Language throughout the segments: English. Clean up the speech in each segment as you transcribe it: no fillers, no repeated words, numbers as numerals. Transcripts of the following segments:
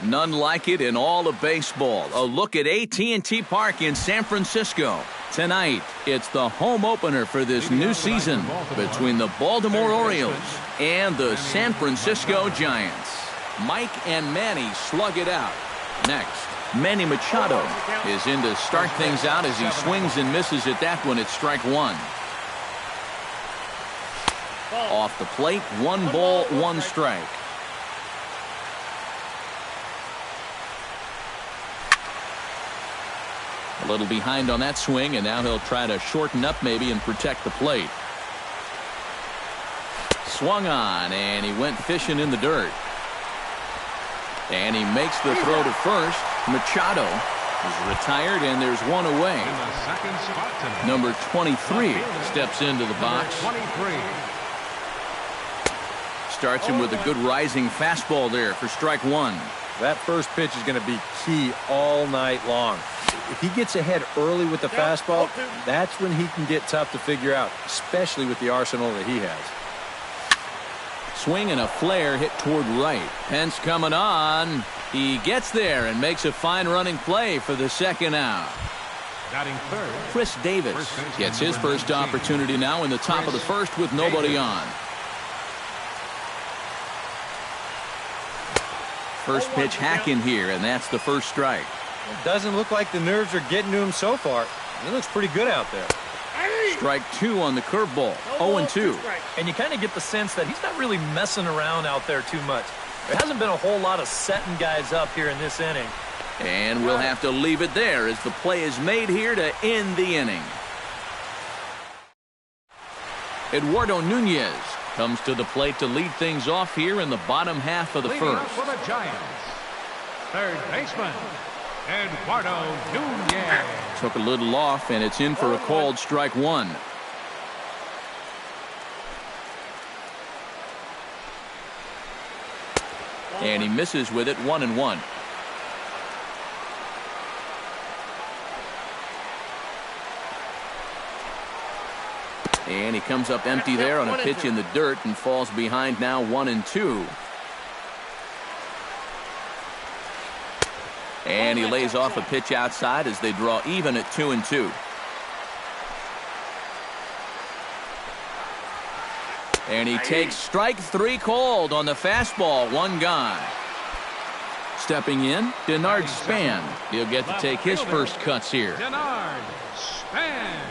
None like it in all of baseball. A look at AT&T Park in San Francisco. Tonight, it's the home opener for this new season between the Baltimore Orioles and the San Francisco Giants. Mike and Manny slug it out. Next, Manny Machado is in to start things out as he swings and misses at that one at strike one. Off the plate, 1 ball, 1 strike. A little behind on that swing, and now he'll try to shorten up maybe and protect the plate. Swung on, and he went fishing in the dirt. And he makes the throw to first. Machado is retired, and there's one away. Number 23 steps into the box. Starts him with a good rising fastball there for strike one. That first pitch is going to be key all night long. If he gets ahead early with the fastball, that's when he can get tough to figure out, especially with the arsenal that he has. Swing and a flare hit toward right. Pence coming on. He gets there and makes a fine running play for the second out. Chris Davis gets his first opportunity now in the top of the first with nobody on. First pitch hacking here, and that's the first strike. It doesn't look like the nerves are getting to him so far. He looks pretty good out there. Strike 2 on the curveball. 0-2. And you kind of get the sense that he's not really messing around out there too much. There hasn't been a whole lot of setting guys up here in this inning. And we'll have to leave it there as the play is made here to end the inning. Eduardo Nunez comes to the plate to lead things off here in the bottom half of the first. For the Giants, third baseman, Eduardo Nunez. Took a little off, and it's in for a called strike one. And he misses with it, 1-1. And he comes up empty there on a pitch in the dirt and falls behind now 1-2. And he lays off a pitch outside as they draw even at 2-2. And he takes strike 3 called on the fastball, 1 gone. Stepping in, Denard Span. He'll get to take his first cuts here. Denard Span.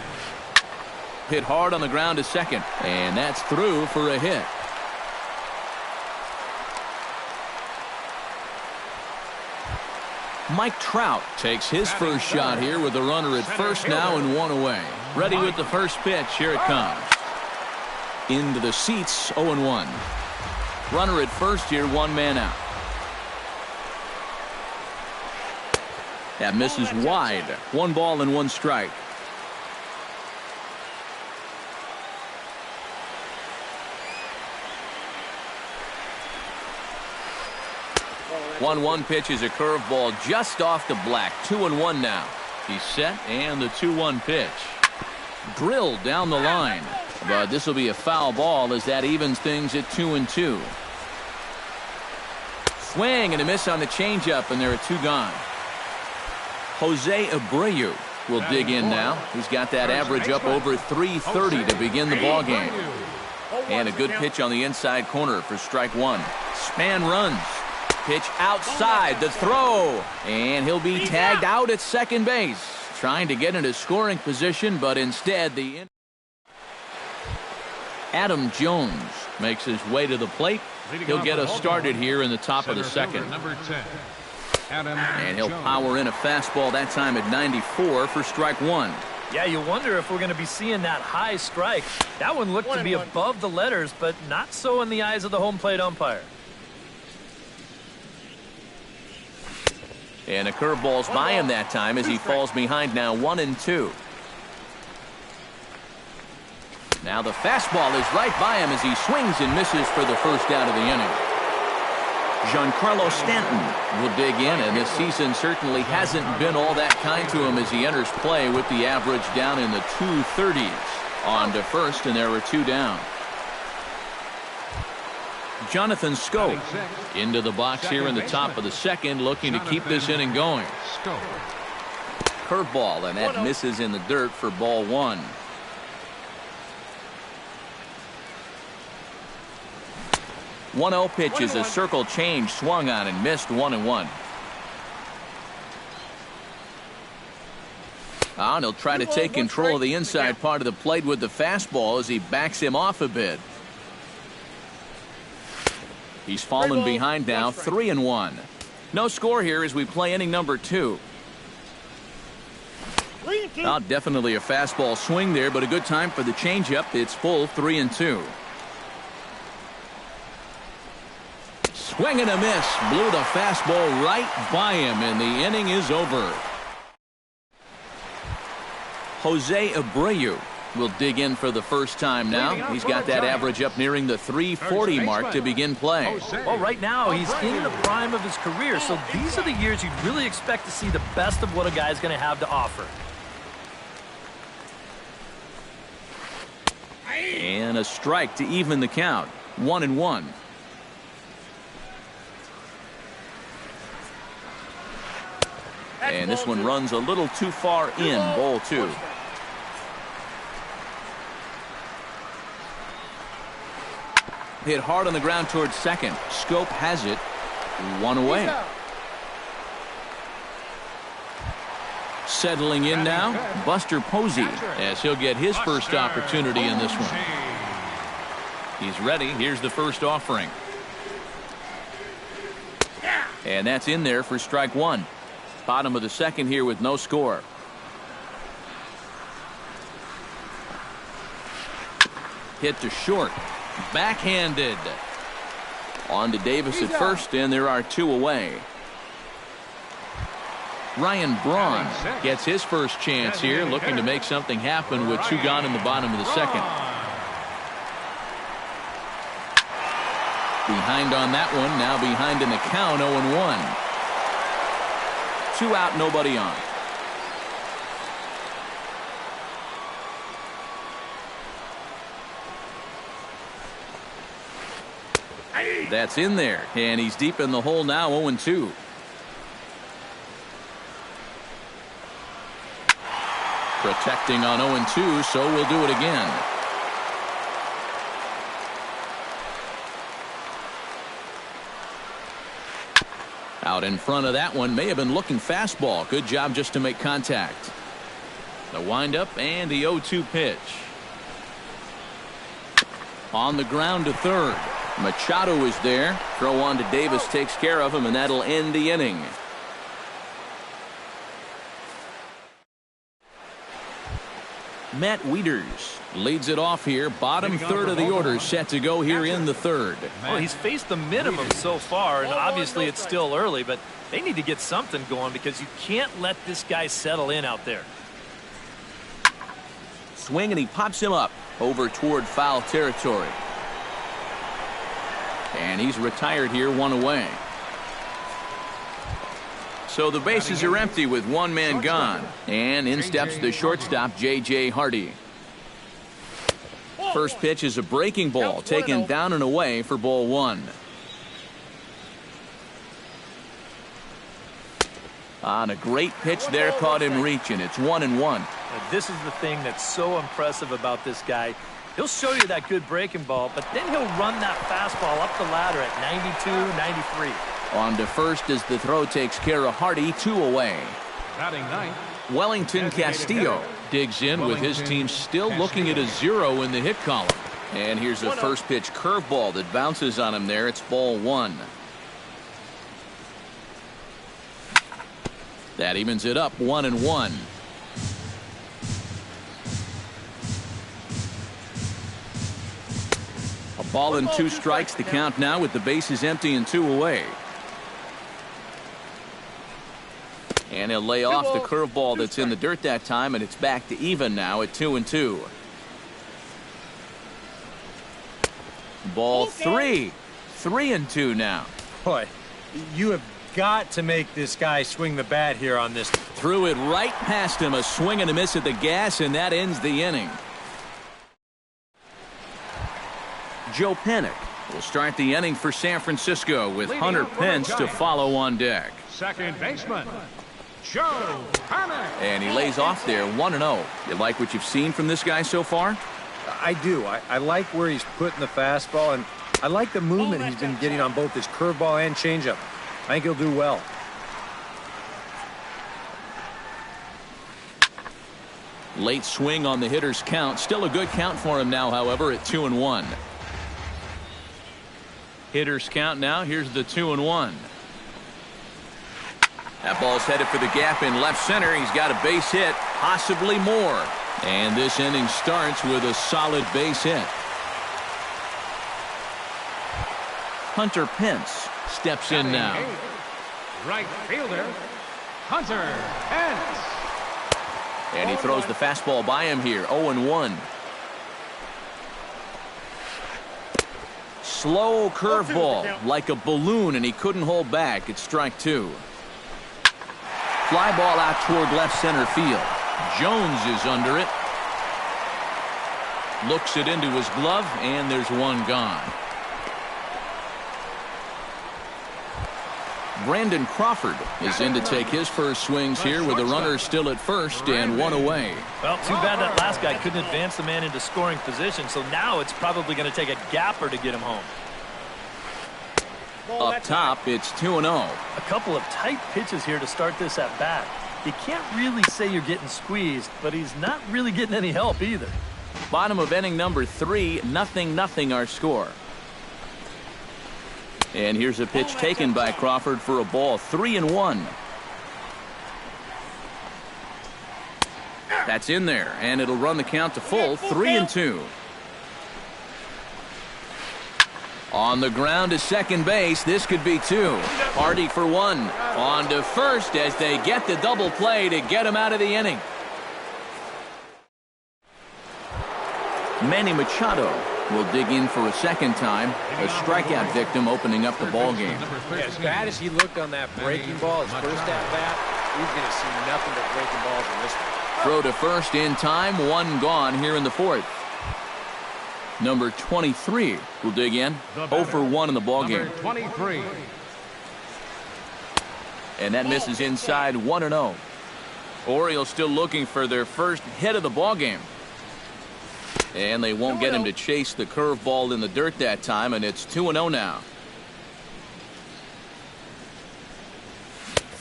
Hit hard on the ground to second, and that's through for a hit. Mike Trout takes his first shot here with a runner at first now and 1 away. Ready with the first pitch. Here it comes. Into the seats, 0-1. Runner at first here, 1 man out. That misses wide. 1 ball and 1 strike. 1-1 pitch is a curveball just off the black. 2-1 now. He's set, and the 2-1 pitch. Drilled down the line. But this will be a foul ball as that evens things at 2-2. Swing and a miss on the changeup, and there are 2 gone. Jose Abreu will dig in now. He's got that average up over 330 to begin the ball game. And a good pitch on the inside corner for strike 1. Span runs. Pitch outside, the throw, and he'll be tagged out at second base. Trying to get into scoring position, but instead Adam Jones makes his way to the plate. He'll get us started here in the top of the second. And he'll power in a fastball that time at 94 for strike 1. Yeah, you wonder if we're going to be seeing that high strike. That one looked to be above the letters, but not so in the eyes of the home plate umpire. And a curveball's by him that time as he falls behind now 1-2. Now the fastball is right by him as he swings and misses for the first out of the inning. Giancarlo Stanton will dig in, and this season certainly hasn't been all that kind to him as he enters play with the average down in the 230s. On to first, and there are 2 down. Jonathan Scope into the box here in the top of the second, looking to keep this inning going. Curveball, and that misses in the dirt for ball one. 1-0 pitch is a circle change, swung on and missed, 1-1. And he'll try to take control of the inside part of the plate with the fastball as he backs him off a bit. He's fallen behind now, 3-1. No score here as we play inning number 2. Now definitely a fastball swing there, but a good time for the changeup. It's full, 3-2. Swing and a miss. Blew the fastball right by him, and the inning is over. Jose Abreu will dig in for the first time now. He's got that average up nearing the 340 mark to begin play. Well, right now he's in the prime of his career, so these are the years you'd really expect to see the best of what a guy's going to have to offer. And a strike to even the count, 1-1. And this one runs a little too far in, ball 2. Hit hard on the ground towards second. Scope has it. 1 away. Settling in now, Buster Posey, as he'll get his first opportunity in this one. He's ready. Here's the first offering. And that's in there for strike 1. Bottom of the second here with no score. Hit to short. Backhanded. On to Davis at first, and there are 2 away. Ryan Braun gets his first chance here, looking to make something happen with 2 gone in the bottom of the second. Behind on that one, now behind in the count, 0-1. 2 out, nobody on. That's in there, and he's deep in the hole now, 0-2. Protecting on 0-2, so we'll do it again. Out in front of that one, may have been looking fastball. Good job just to make contact. The windup and the 0-2 pitch. On the ground to third. Machado is there. Throw on to Davis takes care of him, and that'll end the inning. Matt Wieters leads it off here. Bottom third of the order set to go here in the third. Well, he's faced the minimum so far, and obviously it's still early, but they need to get something going because you can't let this guy settle in out there. Swing, and he pops him up over toward foul territory. And he's retired here, 1 away. So the bases are empty with 1 man gone. And in steps the shortstop, J.J. Hardy. First pitch is a breaking ball, taken down and away for ball 1. On a great pitch there, caught him reaching. It's 1-1. Now, this is the thing that's so impressive about this guy. He'll show you that good breaking ball, but then he'll run that fastball up the ladder at 92, 93. On to first as the throw takes care of Hardy, 2 away. Batting ninth, Wellington Castillo digs in with his team still looking at a 0 in the hit column. And here's a first pitch curveball that bounces on him there. It's ball 1. That evens it up, 1-1. A ball and 2 strikes, the count now with the bases empty and 2 away. And he'll lay off the curveball that's in the dirt that time, and it's back to even now at 2-2. Ball 3. 3-2 now. Boy, you have got to make this guy swing the bat here on this. Threw it right past him, a swing and a miss at the gas, and that ends the inning. Joe Panik We'll start the inning for San Francisco with Hunter Pence to follow on deck. Second baseman, Joe Harmon. And he lays off there 1-0. You like what you've seen from this guy so far? I do. I like where he's putting the fastball, and I like the movement he's been getting on both his curveball and changeup. I think he'll do well. Late swing on the hitter's count. Still a good count for him now, however, at 2-1. Hitter's count now. Here's the 2-1. That ball's headed for the gap in left center. He's got a base hit, possibly more. And this inning starts with a solid base hit. Hunter Pence steps in now. Right fielder, Hunter Pence. And he throws the fastball by him here, 0-1. Slow curveball, like a balloon, and he couldn't hold back. It's strike two. Fly ball out toward left center field. Jones is under it. Looks it into his glove, and there's one gone. Brandon Crawford is in to take his first swings here with the runner still at first and one away. Well, too bad that last guy couldn't advance the man into scoring position, so now it's probably going to take a gapper to get him home. Up top, it's 2-0. A couple of tight pitches here to start this at bat. You can't really say you're getting squeezed, but he's not really getting any help either. Bottom of inning number 3, 0-0 our score. And here's a pitch taken by Crawford for a ball, 3-1. That's in there, and it'll run the count to full, 3-2. On the ground to second base, this could be 2. Hardy for 1. On to first as they get the double play to get him out of the inning. Manny Machado will dig in for a second time. A strikeout victim opening up the ball game. As bad as he looked on that breaking ball, his first at bat, he's going to see nothing but breaking balls in this one. Throw to first in time, 1 gone here in the 4th. Number 23 will dig in. 0 for 1 in the ball game. 23. And that misses inside, 1-0. Orioles still looking for their first hit of the ball game. And they won't get him to chase the curveball in the dirt that time, and it's 2-0 now.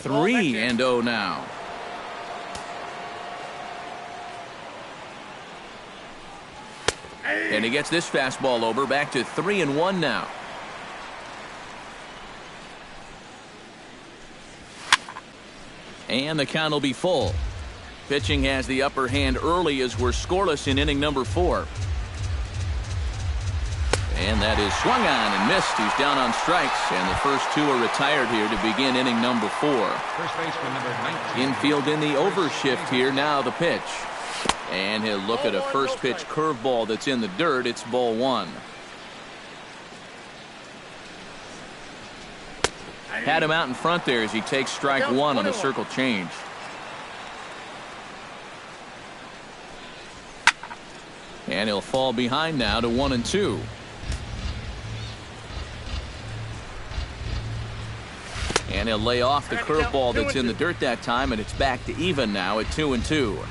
3-0 now. And he gets this fastball over, back to 3-1 now. And the count will be full. Pitching has the upper hand early as we're scoreless in inning number 4. And that is swung on and missed. He's down on strikes, and the first 2 are retired here to begin inning number 4. First baseman number 19. Infield in the overshift here. Now the pitch. And he'll look at a first pitch curveball that's in the dirt. It's ball 1. Had him out in front there as he takes strike 1 on the circle change. And he'll fall behind now to 1-2. And he'll lay off the curveball that's in the dirt that time, and it's back to even now at 2-2.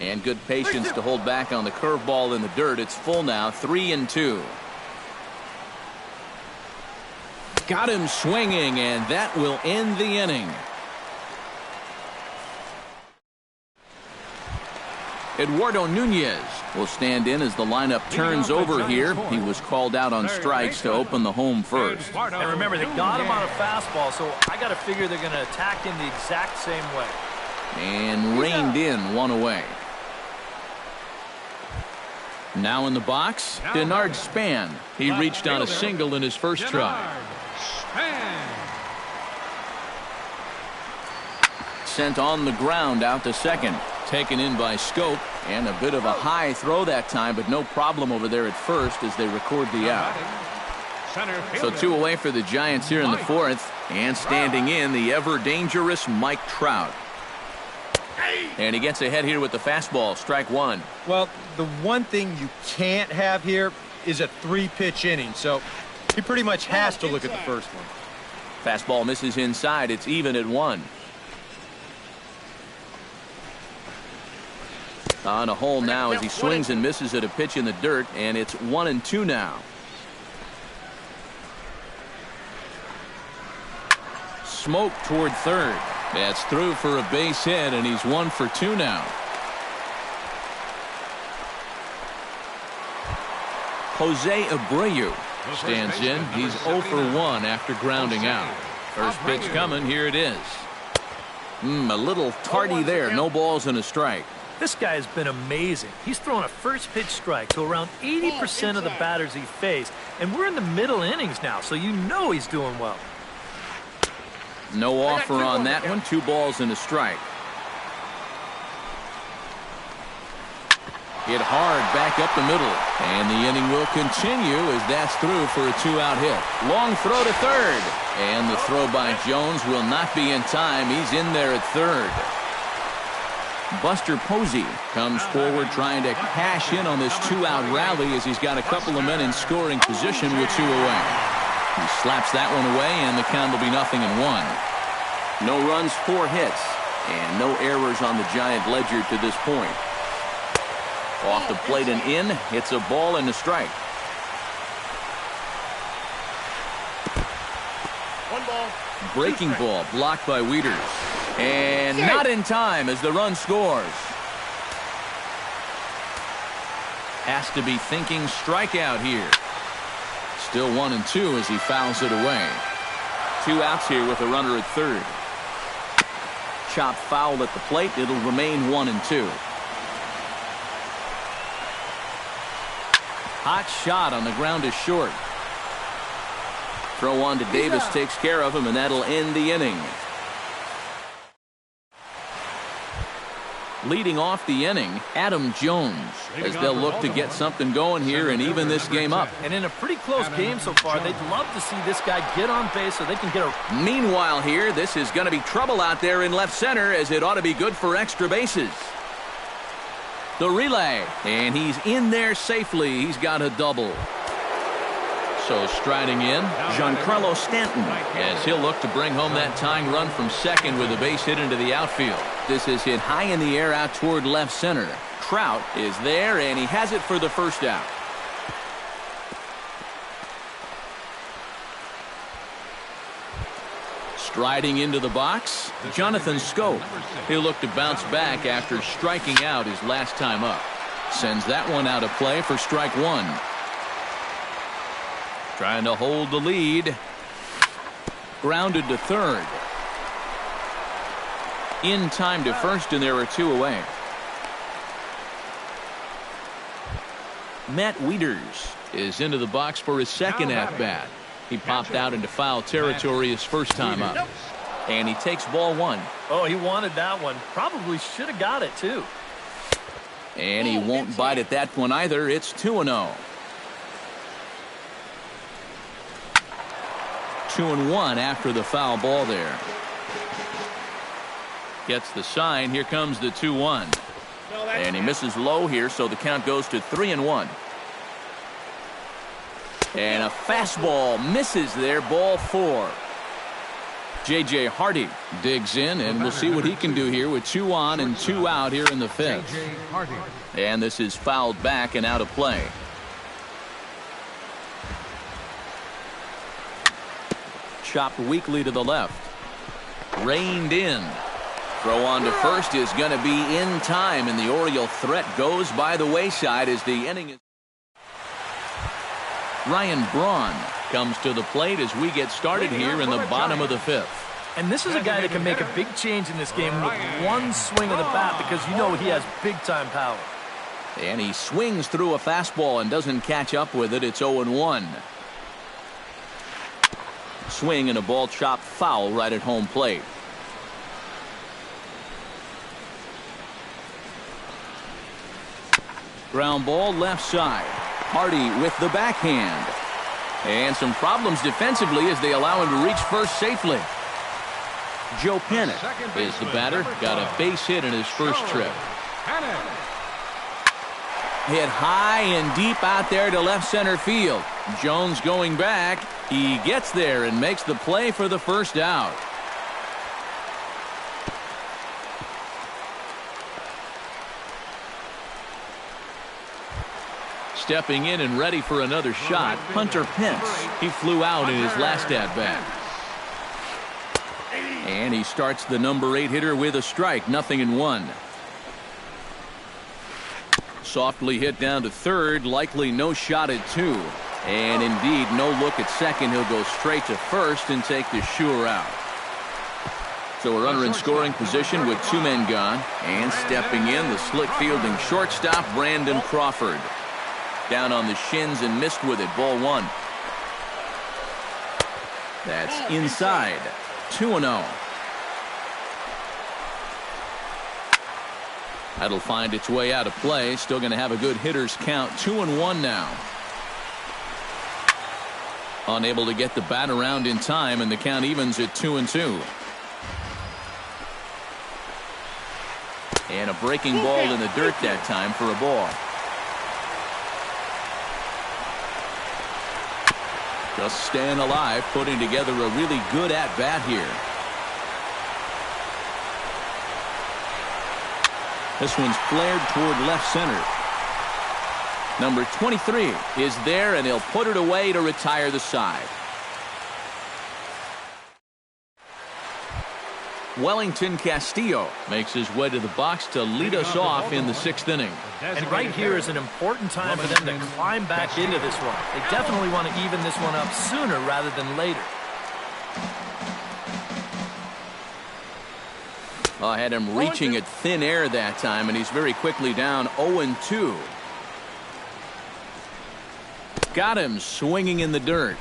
And good patience to hold back on the curveball in the dirt. It's full now, 3-2. Got him swinging, and that will end the inning. Eduardo Nunez will stand in as the lineup turns over here. He was called out on strikes to open the home first. And remember, they got him on a fastball, so I got to figure they're going to attack him the exact same way. And reined in, 1 away. Now in the box, Denard Span. He reached on a single in his first try. Sent on the ground out to second. Taken in by Scope, and a bit of a high throw that time, but no problem over there at first as they record the out. So 2 away for the Giants here in the 4th, and standing in the ever dangerous Mike Trout. And he gets ahead here with the fastball, strike one. Well, the one thing you can't have here is a 3-pitch inning, so he pretty much has to look at the first one. Fastball misses inside. It's even at 1. On a hole now as he swings and misses at a pitch in the dirt, and it's 1-2 now. Smoke toward third. That's through for a base hit, and he's 1 for 2 now. Jose Abreu stands in. He's 0 for 1 after grounding out. First pitch coming. Here it is. A little tardy there. No balls and a strike. This guy has been amazing. He's thrown a first pitch strike to around 80% of the batters he faced, and we're in the middle innings now, so you know he's doing well. No offer on that one. 2 balls and a strike. Hit hard back up the middle, and the inning will continue as that's through for a 2-out hit. Long throw to third, and the throw by Jones will not be in time. He's in there at third. Buster Posey comes forward trying to cash in on this 2-out rally as he's got a couple of men in scoring position with 2 away. He slaps that one away, and the count will be 0-1. No runs, 4 hits, and no errors on the Giant ledger to this point. Off the plate and in. It's a ball and a strike. 1 ball. Breaking ball blocked by Wieters. And not in time as the run scores. Has to be thinking strikeout here. Still 1-2 as he fouls it away. 2 outs here with a runner at third. Chop foul at the plate. It'll remain 1-2. Hot shot on the ground is short. Throw on to Davis takes care of him, and that'll end the inning. Leading off the inning, Adam Jones, as they'll look to get something going here and even this game up. And in a pretty close game so far, they'd love to see this guy get on base so they can get a... Meanwhile here, this is going to be trouble out there in left center, as it ought to be good for extra bases. The relay, and he's in there safely. He's got a double. So striding in, Giancarlo Stanton, as he'll look to bring home that tying run from second with a base hit into the outfield. This is hit high in the air out toward left center. Trout is there, and he has it for the first out. Striding into the box, Jonathan Schoop. He'll look to bounce back after striking out his last time up. Sends that one out of play for strike 1. Trying to hold the lead. Grounded to third. In time to first, and there are 2 away. Matt Wieters is into the box for his second at-bat. He popped out into foul territory his first time up. And he takes ball 1. Oh, he wanted that one. Probably should have got it, too. And he won't bite at that one either. It's 2-0. 2-1 after the foul ball there. Gets the sign. Here comes the 2-1. And he misses low here, so the count goes to 3-1. And a fastball misses there, ball 4. J.J. Hardy digs in, and we'll see what he can do here with 2 on and 2 out here in the 5th. And this is fouled back and out of play. Chopped weakly to the left. Reined in. Throw on to first is going to be in time, and the Oriole threat goes by the wayside as the inning is. Ryan Braun comes to the plate as we get started here in the bottom of the 5th. And this is a guy that can make a big change in this game with one swing of the bat, because you know he has big-time power. And he swings through a fastball and doesn't catch up with it. It's 0-1. Swing and a ball chopped foul right at home plate. Ground ball left side. Hardy with the backhand. And some problems defensively as they allow him to reach first safely. Joe Panic is the batter. Got a base hit in his first trip. Hit high and deep out there to left center field. Jones going back. He gets there and makes the play for the first out. Stepping in and ready for another shot, Hunter Pence. He flew out in his last at-bat. And he starts the number 8 hitter with a strike, 0-1. Softly hit down to third, likely no shot at 2. And indeed, no look at second. He'll go straight to first and take the sure out. So a runner in scoring position with 2 men gone. And stepping in, the slick fielding shortstop, Brandon Crawford. Down on the shins and missed with it, ball 1. That's inside, 2-0. That'll find its way out of play. Still going to have a good hitter's count. 2-1 now. Unable to get the bat around in time, and the count evens at 2-2. And a breaking ball in the dirt that time for a ball. Just staying alive, putting together a really good at-bat here. This one's flared toward left center. Number 23 is there, and he'll put it away to retire the side. Wellington Castillo makes his way to the box to lead us off in the 6th inning. And right here is an important time for them to climb back into this one. They definitely want to even this one up sooner rather than later. I had him reaching at thin air that time, and he's very quickly down 0-2. Got him swinging in the dirt.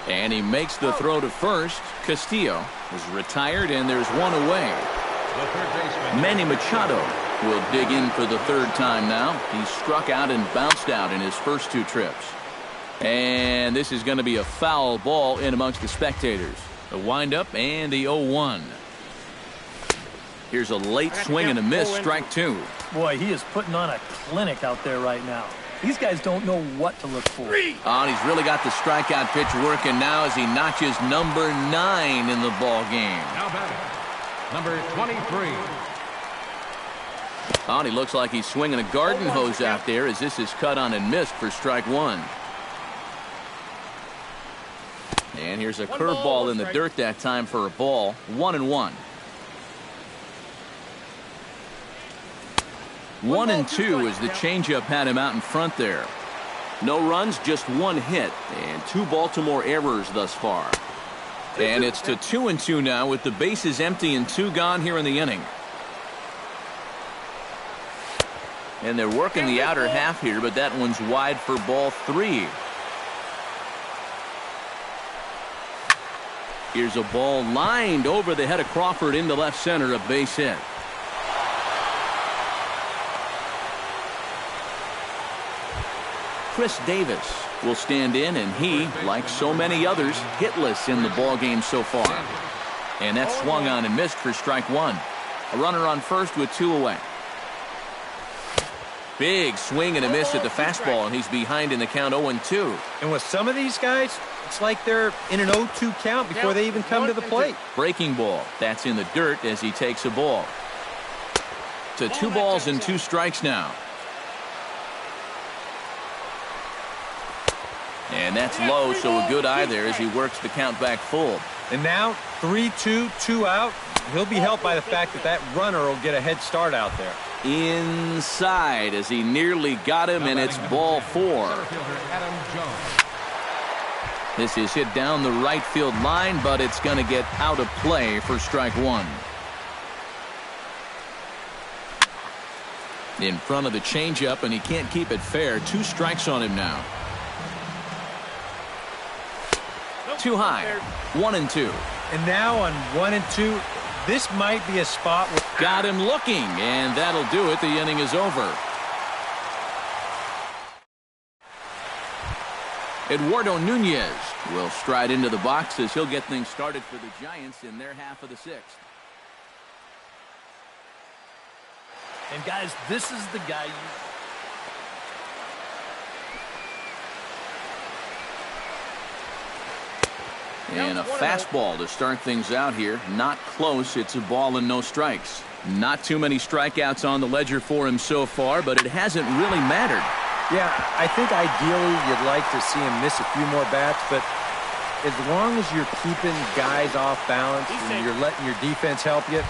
And he makes the throw to first. Castillo is retired, and there's one away. Manny Machado will dig in for the 3rd time now. He struck out and bounced out in his first 2 trips. And this is going to be a foul ball in amongst the spectators. A windup and the 0-1. Here's a late swing and a miss, strike 2. Boy, he is putting on a clinic out there right now. These guys don't know what to look for. Oh, and he's really got the strikeout pitch working now as he notches number 9 in the ball game. Now batting, number 23. Oh, and he looks like he's swinging a garden hose out there as this is cut on and missed for strike 1. And here's a curveball in the dirt that time for a ball. 1-1. 1-2 as the changeup had him out in front there. No runs, just 1 hit, and 2 Baltimore errors thus far. And it's to 2-2 now with the bases empty and 2 gone here in the inning. And they're working the outer half here, but that one's wide for ball 3. Here's a ball lined over the head of Crawford into left center, a base hit. Chris Davis will stand in, and he, like so many others, hitless in the ball game so far. And that's swung on and missed for strike 1. A runner on first with 2 away. Big swing and a miss at the fastball, and he's behind in the count 0-2. And with some of these guys, it's like they're in an 0-2 count before they even come to the plate. Breaking ball. That's in the dirt as he takes a ball. To 2 balls and 2 strikes now. And that's low, so a good eye there as he works the count back full. And now 3-2, 2 out. He'll be helped by the fact that that runner will get a head start out there. Inside as he nearly got him, and it's ball 4. This is hit down the right field line, but it's going to get out of play for strike 1. In front of the changeup, and he can't keep it fair. 2 strikes on him now. Too high. 1-2. And now on 1-2, this might be a spot where... Got him looking, and that'll do it. The inning is over. Eduardo Nunez will stride into the box as he'll get things started for the Giants in their half of the sixth. And guys, this is the guy And a fastball to start things out here. Not close. It's a ball and no strikes. Not too many strikeouts on the ledger for him so far, but it hasn't really mattered. Yeah, I think ideally you'd like to see him miss a few more bats, but as long as you're keeping guys off balance and you're letting your defense help you,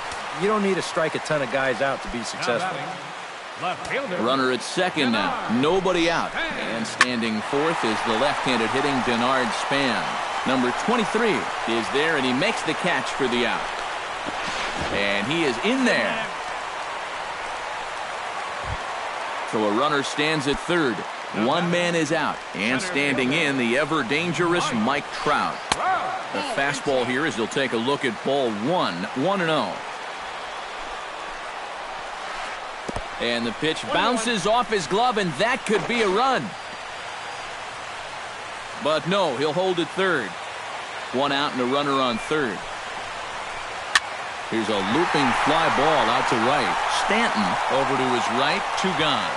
you don't need to strike a ton of guys out to be successful. Runner at second now. Nobody out. And standing fourth is the left-handed hitting Denard Span. Number 23 is there, and he makes the catch for the out. And he is in there. So a runner stands at third. One man is out. And standing in, the ever-dangerous Mike Trout. The fastball here as he'll take a look at ball 1-0. And the pitch bounces off his glove, and that could be a run. But no, he'll hold it third. One out and a runner on third. Here's a looping fly ball out to right. Stanton over to his right, 2 gone.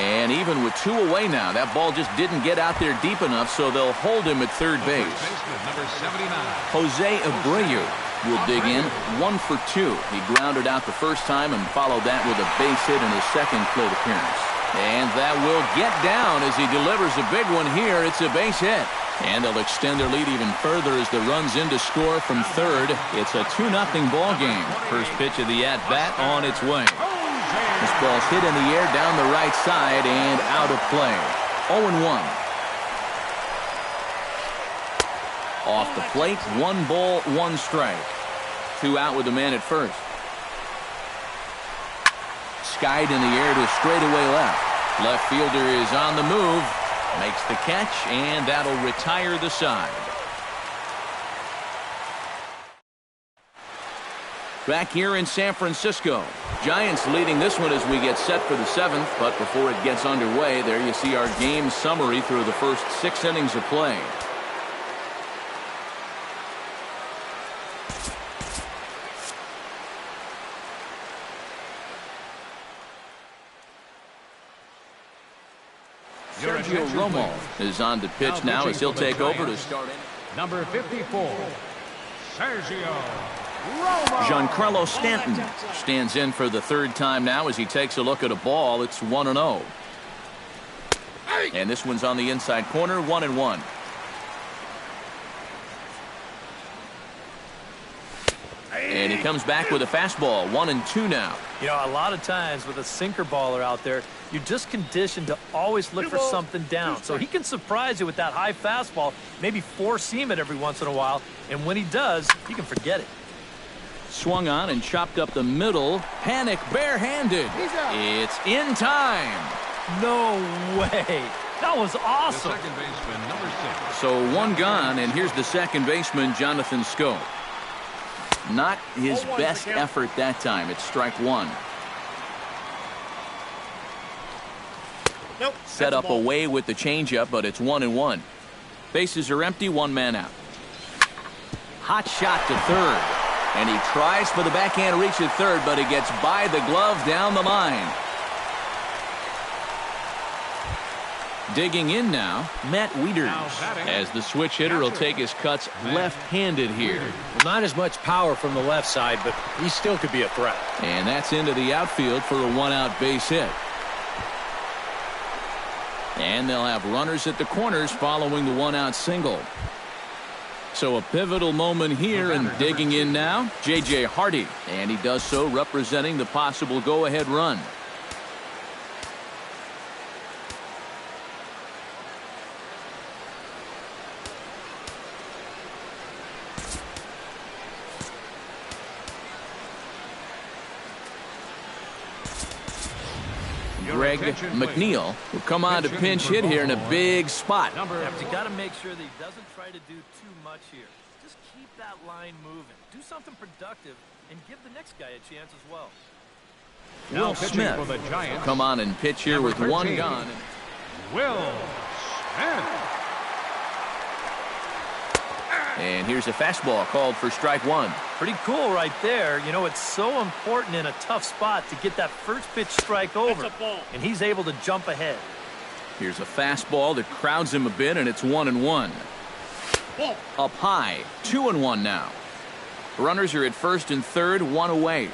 And even with 2 away now, that ball just didn't get out there deep enough, so they'll hold him at third base. Jose Abreu will dig in, 1 for 2. He grounded out the first time and followed that with a base hit in his second plate appearance. And that will get down as he delivers a big one here. It's a base hit. And they'll extend their lead even further as the run's in to score from third. It's a 2-0 ball game. First pitch of the at-bat on its way. This ball's hit in the air down the right side and out of play. 0-1. Off the plate, 1 ball, 1 strike. 2 out with the man at first. Skied in the air to straightaway left. Left fielder is on the move. Makes the catch, and that'll retire the side. Back here in San Francisco. Giants leading this one as we get set for the 7th, but before it gets underway, there you see our game summary through the first 6 innings of play. Sergio Romo is on to pitch now as he'll take over to start in. Number 54, Sergio Romo. Giancarlo Stanton stands in for the 3rd time now as he takes a look at a ball. It's 1-0. And this one's on the inside corner, 1-1. And he comes back with a fastball, 1-2 now. You know, a lot of times with a sinker baller out there, you're just conditioned to always look for something down. So he can surprise you with that high fastball, maybe four-seam it every once in a while. And when he does, you can forget it. Swung on and chopped up the middle. Panic barehanded. It's in time. No way. That was awesome. The second baseman, number 6. So 1 gone, and here's the second baseman, Jonathan Schoop. Not his best effort that time. It's strike 1. Nope. Set up away with the changeup, but it's 1-1. Bases are empty, 1 man out. Hot shot to third. And he tries for the backhand reach at third, but he gets by the glove down the line. Digging in now, Matt Wieters, as the switch hitter will take his cuts left-handed here. Well, not as much power from the left side, but he still could be a threat. And that's into the outfield for a 1-out base hit. And they'll have runners at the corners following the 1-out single. So a pivotal moment here, and digging in now, J.J. Hardy. And he does so representing the possible go-ahead run. Greg McNeil will come on to pinch hit here in a big spot. You got to make sure that he doesn't try to do too much here. Just keep that line moving. Do something productive and give the next guy a chance as well. Will Smith will come on and pitch here with 1 gone. Will Smith. And here's a fastball called for strike one. Pretty cool right there. You know, it's so important in a tough spot to get that first pitch strike over. And he's able to jump ahead. Here's a fastball that crowds him a bit, and it's 1-1. Up high, 2-1 now. Runners are at first and third, one away.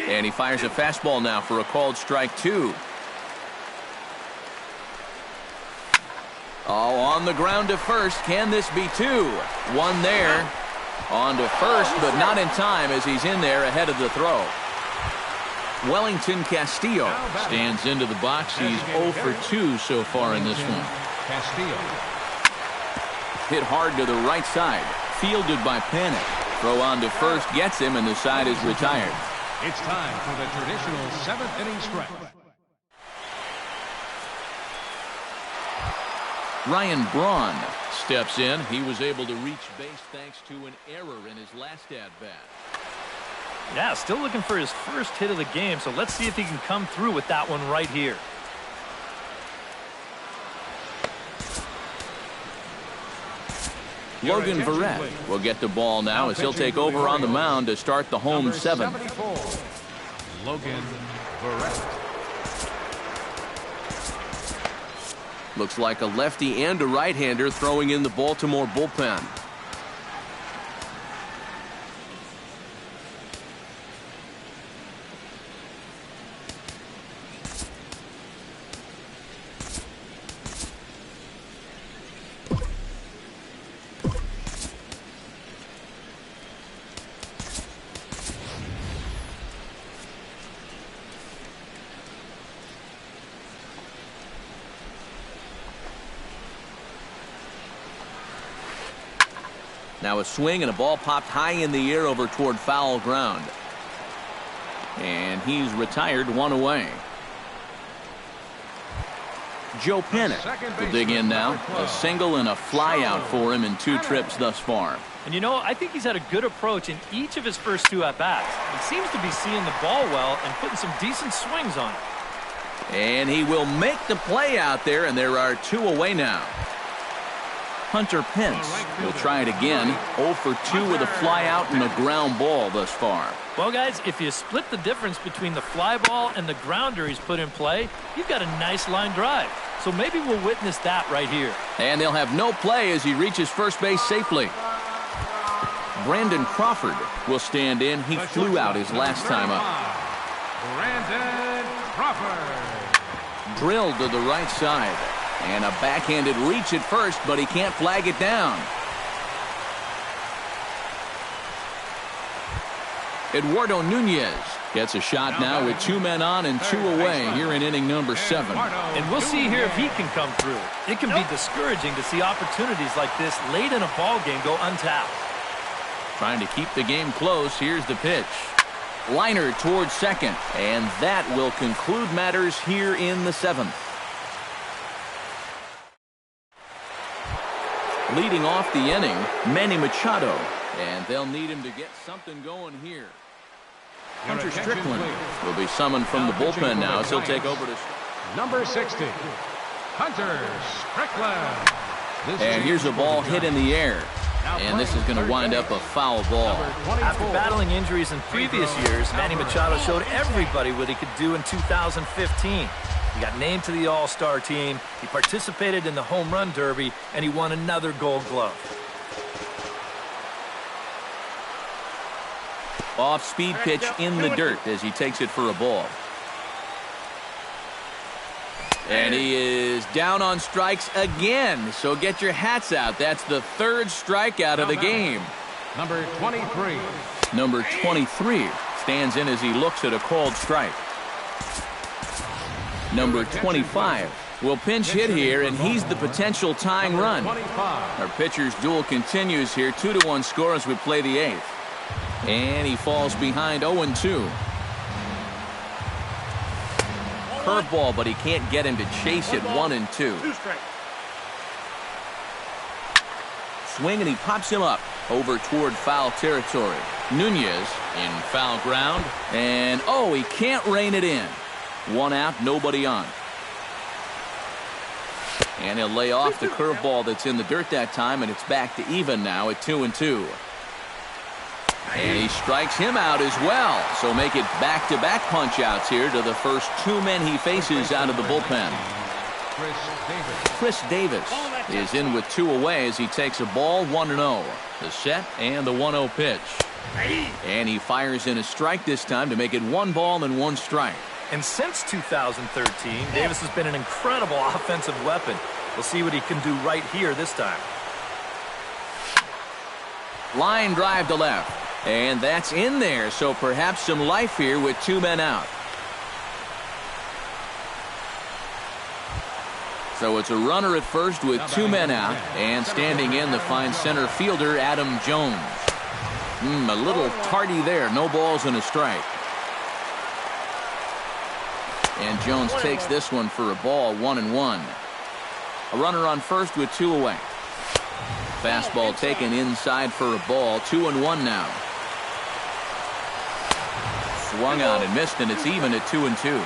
And he fires a fastball now for a called strike two. Oh, on the ground to first. Can this be two? One there. On to first, but not in time as he's in there ahead of the throw. Wellington Castillo stands into the box. He's 0 for 2 so far in this one. Castillo. Hit hard to the right side. Fielded by Panic. Throw on to first gets him, and the side is retired. It's time for the traditional 7th inning stretch. Ryan Braun steps in. He was able to reach base thanks to an error in his last at-bat. Yeah, still looking for his first hit of the game, so let's see if he can come through with that one right here. Logan Verrett will get the ball now as he'll take over on the mound to start the home seventh. Logan Verrett. Looks like a lefty and a right-hander throwing in the Baltimore bullpen. Now a swing and a ball popped high in the air over toward foul ground. And he's retired, one away. Joe Panic will dig in now. A single and a fly out for him in 2 trips thus far. And you know, I think he's had a good approach in each of his first 2 at-bats. He seems to be seeing the ball well and putting some decent swings on it. And he will make the play out there, and there are 2 away now. Hunter Pence will try it again. 0 for 2 with a fly out and a ground ball thus far. Well, guys, if you split the difference between the fly ball and the grounder he's put in play, you've got a nice line drive. So maybe we'll witness that right here. And they'll have no play as he reaches first base safely. Brandon Crawford will stand in. He flew out his last time up. Brandon Crawford. Drilled to the right side. And a backhanded reach at first, but he can't flag it down. Eduardo Nunez gets a shot now with 2 men on and 2 away here in inning number 7. And we'll see here if he can come through. It can be discouraging to see opportunities like this late in a ball game go untapped. Trying to keep the game close. Here's the pitch. Liner towards second. And that will conclude matters here in the 7th. Leading off the inning, Manny Machado. And they'll need him to get something going here. Hunter Strickland will be summoned from the bullpen now as he'll take over to number 60, Hunter Strickland. And here's a ball hit in the air. And this is going to wind up a foul ball. After battling injuries in previous years, Manny Machado showed everybody what he could do in 2015. He got named to the All-Star team, he participated in the Home Run Derby, and he won another Gold Glove. Off-speed pitch in the dirt as he takes it for a ball. And he is down on strikes again, so get your hats out. That's the 3rd strikeout of the game. Number 23. Number 23 stands in as he looks at a called strike. Number 25 will pinch hit here, and he's the potential tying run. Our pitcher's duel continues here. 2-1 score as we play the 8th. And he falls behind 0-2. Curveball, but he can't get him to chase it. 1-2. Swing, and he pops him up over toward foul territory. Nunez in foul ground. And, oh, he can't rein it in. 1 out, nobody on. And he'll lay off the curveball that's in the dirt that time, and it's back to even now at 2-2. And he strikes him out as well. So make it back-to-back punch-outs here to the first two men he faces out of the bullpen. Chris Davis is in with two away as he takes a ball 1-0. The set and the 1-0 pitch. And he fires in a strike this time to make it 1 ball and 1 strike. And since 2013, Davis has been an incredible offensive weapon. We'll see what he can do right here this time. Line drive to left. And that's in there, so perhaps some life here with 2 men out. So it's a runner at first with 2 men out, and standing in the fine center fielder Adam Jones. A little tardy there, no balls and a strike. And Jones takes this one for a ball, 1-1. A runner on first with 2 away. Fastball taken inside for a ball, 2-1 now. Swung on and missed, and it's even at 2-2.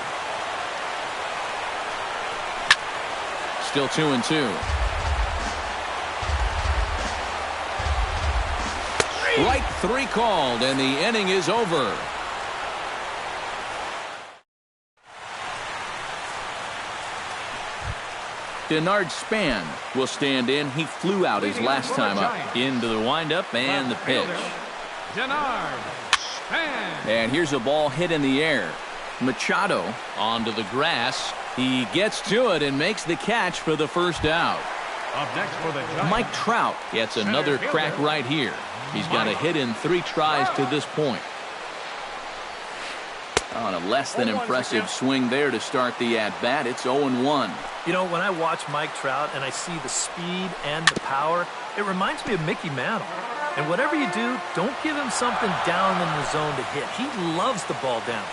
Still 2-2. Right 3 called, and the inning is over. Denard Span will stand in. He flew out his last time up. Into the windup and the pitch. Denard Span. And here's a ball hit in the air. Machado onto the grass. He gets to it and makes the catch for the first out. Up next for the Giants, Mike Trout gets another crack right here. He's got a hit in 3 tries to this point. On a less than impressive swing there to start the at-bat. It's 0-1. You know, when I watch Mike Trout and I see the speed and the power, it reminds me of Mickey Mantle. And whatever you do, don't give him something down in the zone to hit. He loves the ball down.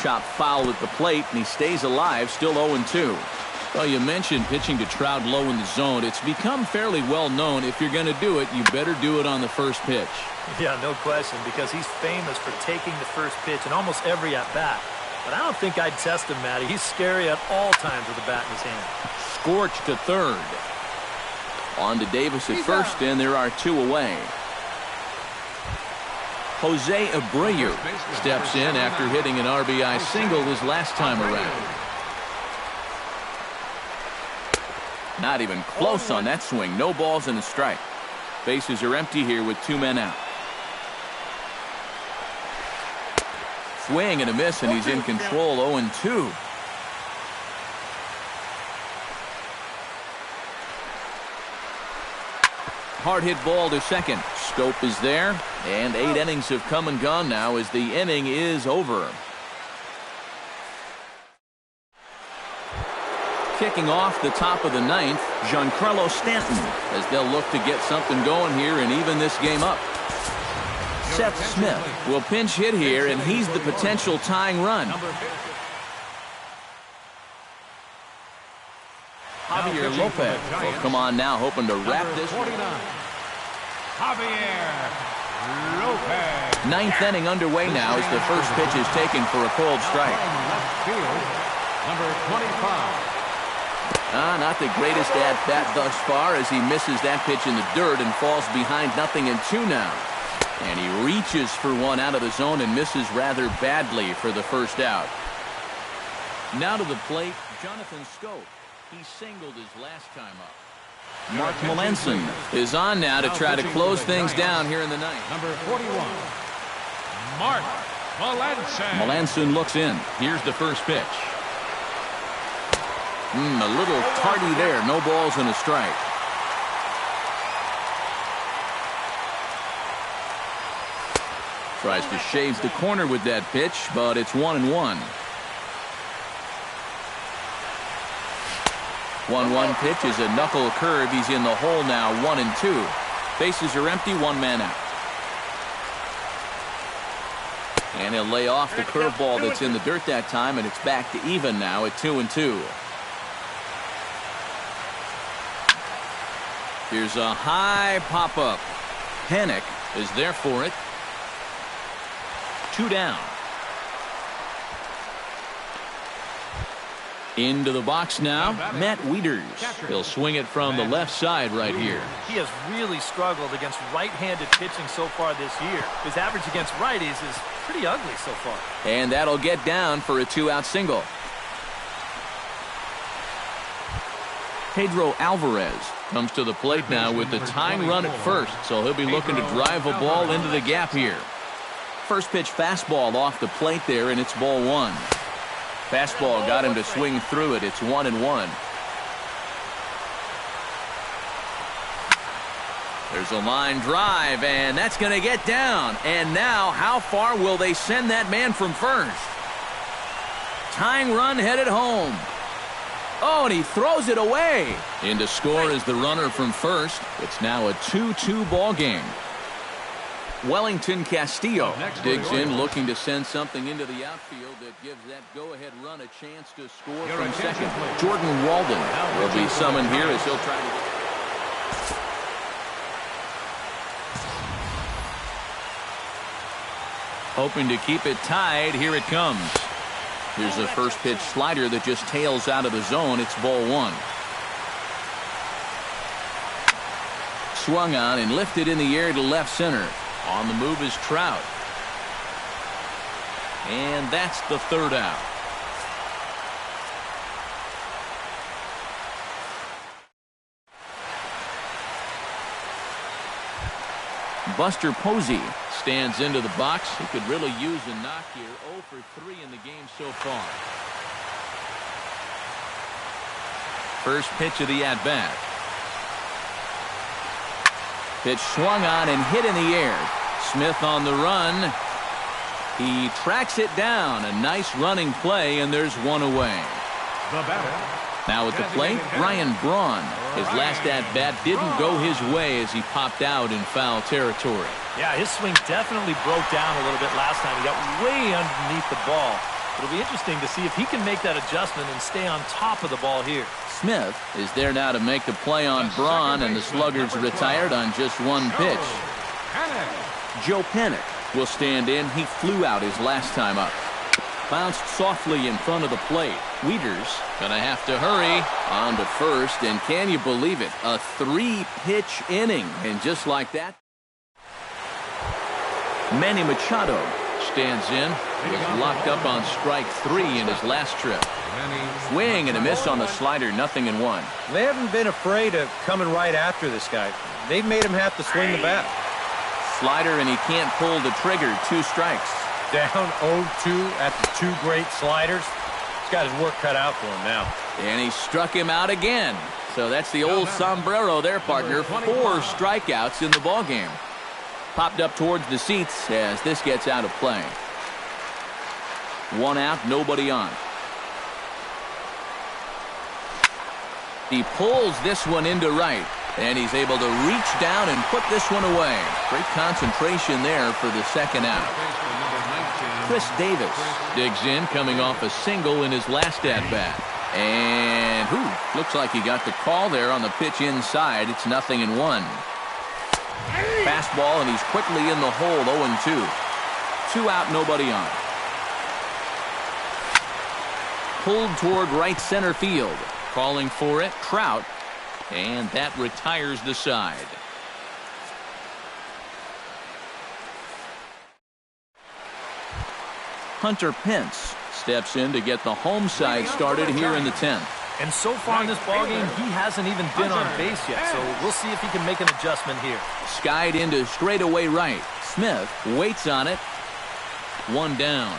Chop foul at the plate, and he stays alive, still 0-2. Well, you mentioned pitching to Trout low in the zone. It's become fairly well known if you're going to do it, you better do it on the first pitch. Yeah, no question, because he's famous for taking the first pitch in almost every at-bat. But I don't think I'd test him, Matty. He's scary at all times with a bat in his hand. Scorched to third. On to Davis at first, and there are 2 away. Jose Abreu steps in after hitting an RBI single his last time around. Not even close on that swing. No balls and a strike. Bases are empty here with 2 men out. Swing and a miss, and he's in control, 0-2. Hard hit ball to second. Scope is there, and 8 innings have come and gone now as the inning is over. Kicking off the top of the 9th, Giancarlo Stanton, as they'll look to get something going here and even this game up. Seth Smith will pinch hit here, and he's the potential tying run. Javier Lopez will come on now, hoping to wrap this one. Javier Lopez. 9th inning underway now as the first pitch is taken for a cold strike. Left field, number 25. Not the greatest at-bat thus far as he misses that pitch in the dirt and falls behind 0-2 now. And he reaches for one out of the zone and misses rather badly for the first out. Now to the plate, Jonathan Scope. He singled his last time up. Mark Melanson is on now to try to close things down here in the 9th. Number 41, Mark Melanson. Melanson looks in. Here's the first pitch. A little tardy there. No balls and a strike. Tries to shave the corner with that pitch, but it's 1-1. 1-1 pitch is a knuckle curve. He's in the hole now, 1-2. Bases are empty, 1 man out. And he'll lay off the curveball that's in the dirt that time, and it's back to even now at 2-2. Here's a high pop-up. Panic is there for it. 2 down. Into the box now, Matt Wieters. He'll swing it from the left side right here. He has really struggled against right-handed pitching so far this year. His average against righties is pretty ugly so far. And that'll get down for a 2-out single. Pedro Alvarez comes to the plate now with the tying run at first, so he'll be looking to drive a ball into the gap here. First pitch fastball off the plate there, and it's ball 1. Fastball got him to swing through it. It's 1-1. There's a line drive, and that's going to get down. And now, how far will they send that man from first? Tying run headed home. Oh, and he throws it away. In to score is the runner from first. It's now a 2-2 ball game. Wellington Castillo digs in, looking to send something into the outfield that gives that go-ahead run a chance to score from second. Jordan Walden will be summoned here as he'll try to... Hoping to keep it tied. Here it comes. Here's a first pitch slider that just tails out of the zone. It's ball 1. Swung on and lifted in the air to left center. On the move is Trout. And that's the 3rd out. Buster Posey stands into the box. He could really use a knock here. 0 for 3 in the game so far. First pitch of the at-bat. Pitch swung on and hit in the air. Smith on the run. He tracks it down. A nice running play, and there's one away. The batter. Now at the plate, Ryan Braun. His last at-bat didn't go his way as he popped out in foul territory. Yeah, his swing definitely broke down a little bit last time. He got way underneath the ball. It'll be interesting to see if he can make that adjustment and stay on top of the ball here. Smith is there now to make the play on Braun, and the Sluggers retired on just one pitch. Joe Panik will stand in. He flew out his last time up. Bounced softly in front of the plate. Wieters gonna have to hurry on to first, and can you believe it? A 3-pitch inning, and just like that, Manny Machado stands in. He was locked up on strike 3 in his last trip. Swing and a miss on the slider, 0-1. They haven't been afraid of coming right after this guy. They've made him have to swing the bat. Slider, and he can't pull the trigger. 2 strikes. Down 0-2 after 2 great sliders. He's got his work cut out for him now. And he struck him out again. So that's the old sombrero there, partner. 4 strikeouts in the ballgame. Popped up towards the seats as this gets out of play. 1 out, nobody on. He pulls this one into right, and he's able to reach down and put this one away. Great concentration there for the 2nd out. Chris Davis digs in, coming off a single in his last at-bat. And looks like he got the call there on the pitch inside. It's 0-1. Fastball, and he's quickly in the hole. 0-2. 2 out, nobody on. Pulled toward right center field. Calling for it, Trout, and that retires the side. Hunter Pence steps in to get the home side started here in the 10th. And so far in this ballgame, he hasn't even been on base yet, so we'll see if he can make an adjustment here. Skied into straightaway right. Smith waits on it. 1 down.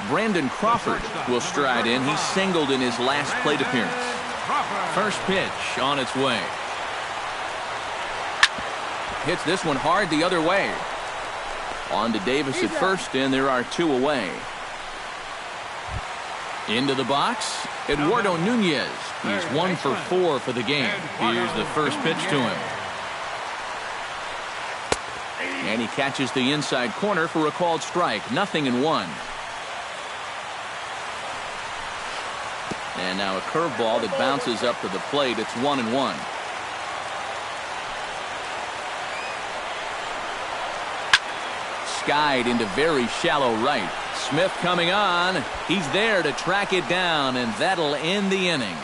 Brandon Crawford will stride in. He singled in his last plate appearance. First pitch on its way. Hits this one hard the other way. On to Davis at first, and there are 2 away. Into the box, Eduardo Nunez. He's 1 for 4 for the game. Here's the first pitch to him. And he catches the inside corner for a called strike. 0-1. And now a curveball that bounces up to the plate. It's 1-1. Skied into very shallow right. Smith coming on. He's there to track it down, and that'll end the inning.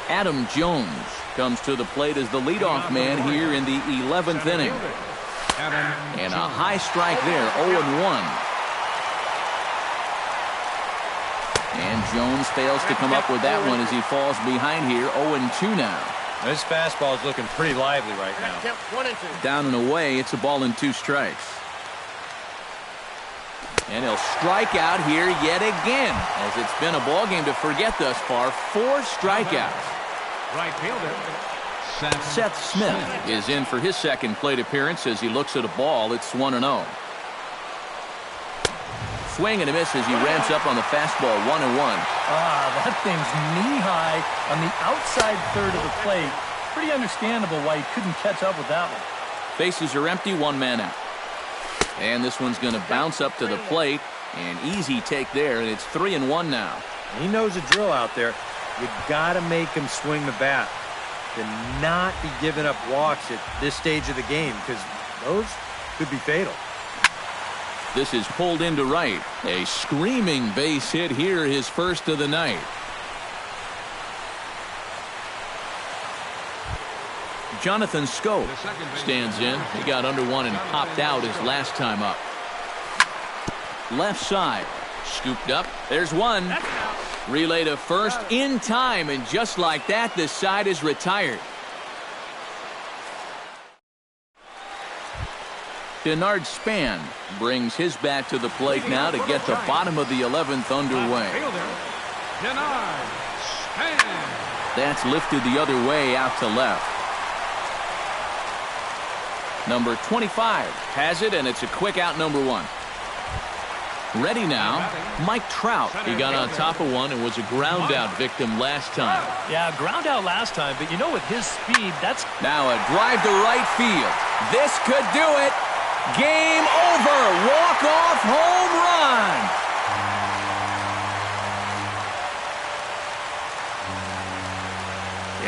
Adam Jones comes to the plate as the leadoff man here in the 11th inning. And a high strike there, 0-1. And Jones fails to come up with that one as he falls behind here, 0-2 now. This fastball is looking pretty lively right now. Down and away, it's a ball and 2 strikes. And he'll strike out here yet again, as it's been a ball game to forget thus far. 4 strikeouts. Right fielder, Seth Smith is in for his second plate appearance as he looks at a ball. It's 1-0. Swing and a miss as he ramps up on the fastball, 1-1. That thing's knee-high on the outside third of the plate. Pretty understandable why he couldn't catch up with that one. Bases are empty, 1 man out. And this one's going to bounce up to the plate. An easy take there, and it's 3-1 now. He knows the drill out there. You got to make him swing the bat. To not be giving up walks at this stage of the game, because those could be fatal. This is pulled into right. A screaming base hit here, his first of the night. Jonathan Scope stands in. He got under one and popped out his last time up. Left side. Scooped up. There's one. Relay to first in time, and just like that, this side is retired. Denard Span brings his bat to the plate now to get the bottom of the 11th underway. Denard Span. That's lifted the other way out to left. Number 25 has it, and it's a quick out, number 1. Ready now, Mike Trout. He got on top of one and was a ground out victim last time. Yeah, ground out last time, but you know, with his speed, that's... Now a drive to right field. This could do it. Game over. Walk-off home run.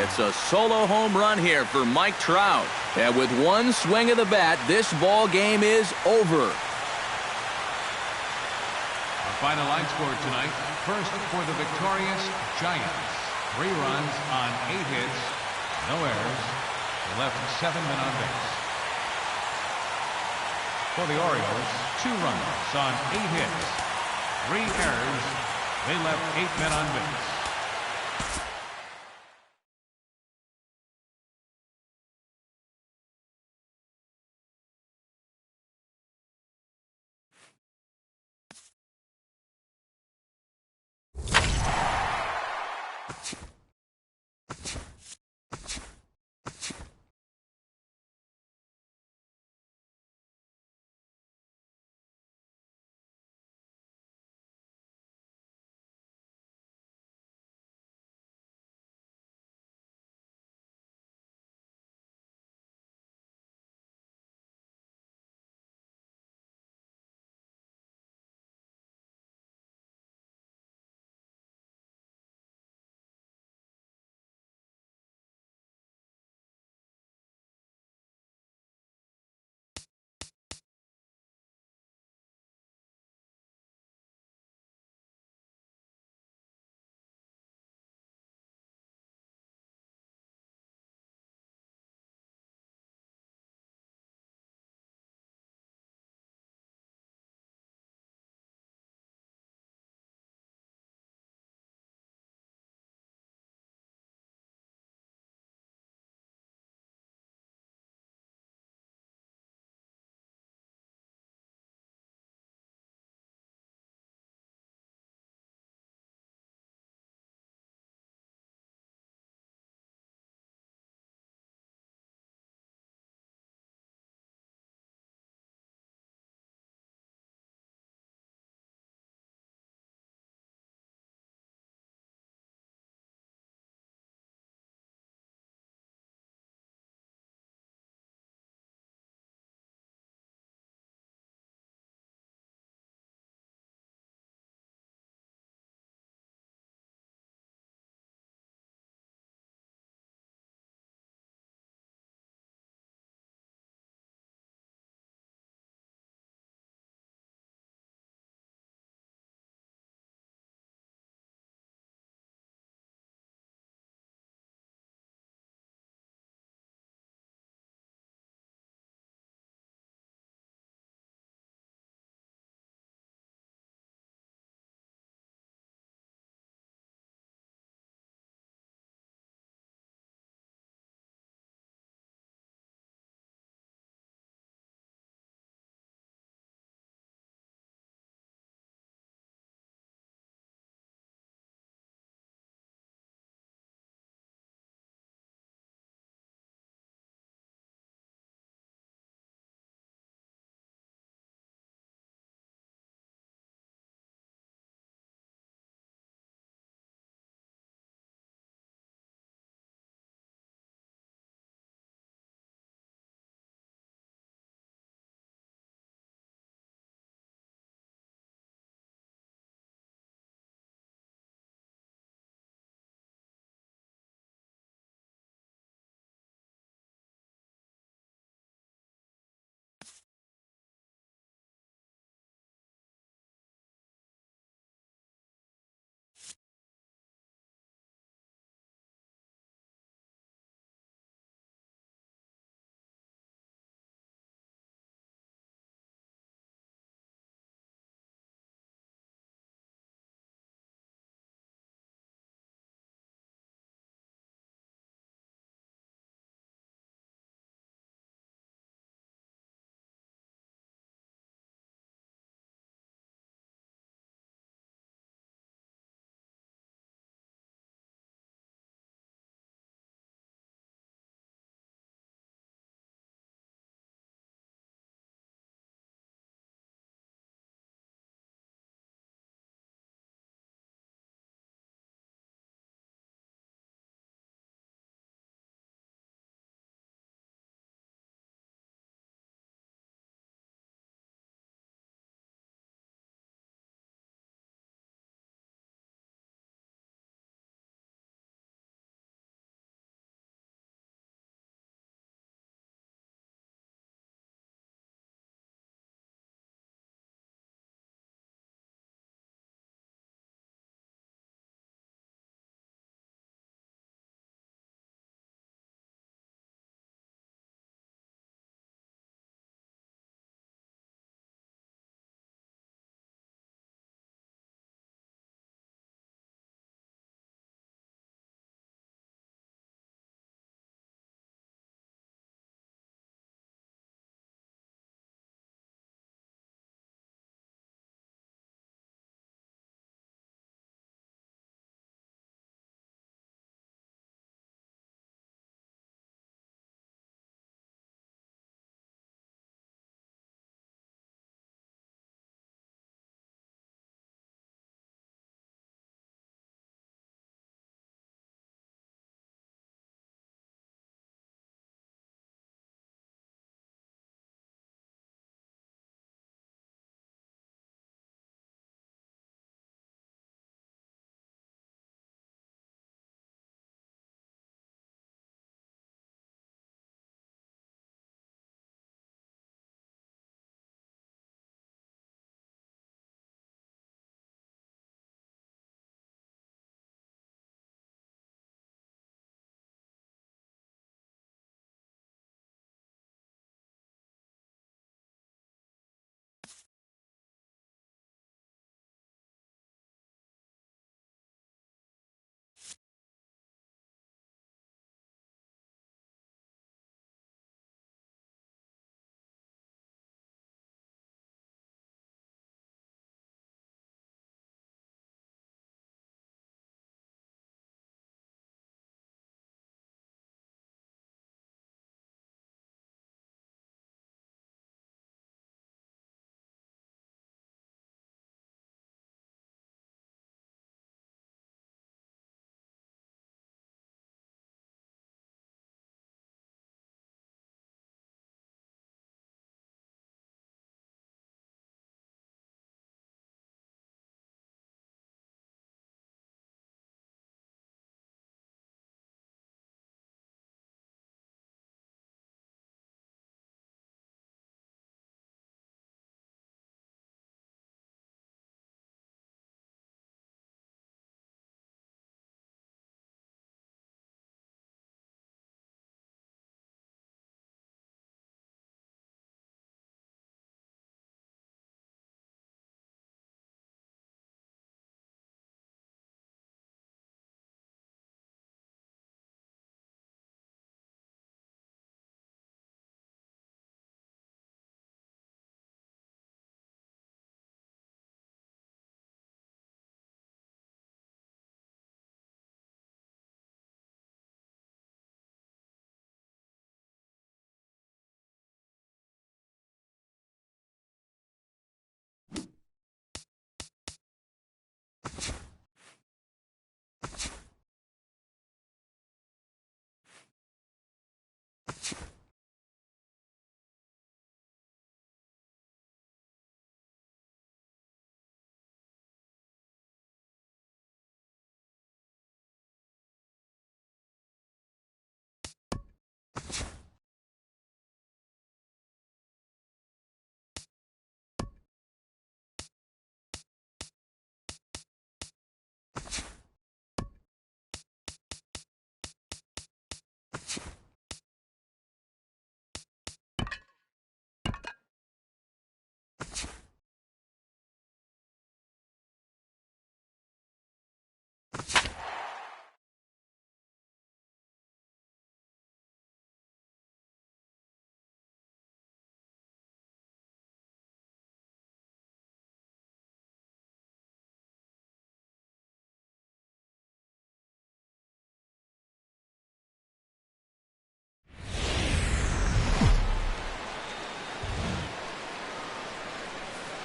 It's a solo home run here for Mike Trout. And with one swing of the bat, this ball game is over. Final line score tonight. First for the victorious Giants. 3 runs on 8 hits. No errors. They left 7 men on base. For the Orioles, 2 runs on 8 hits. 3 errors. They left 8 men on base.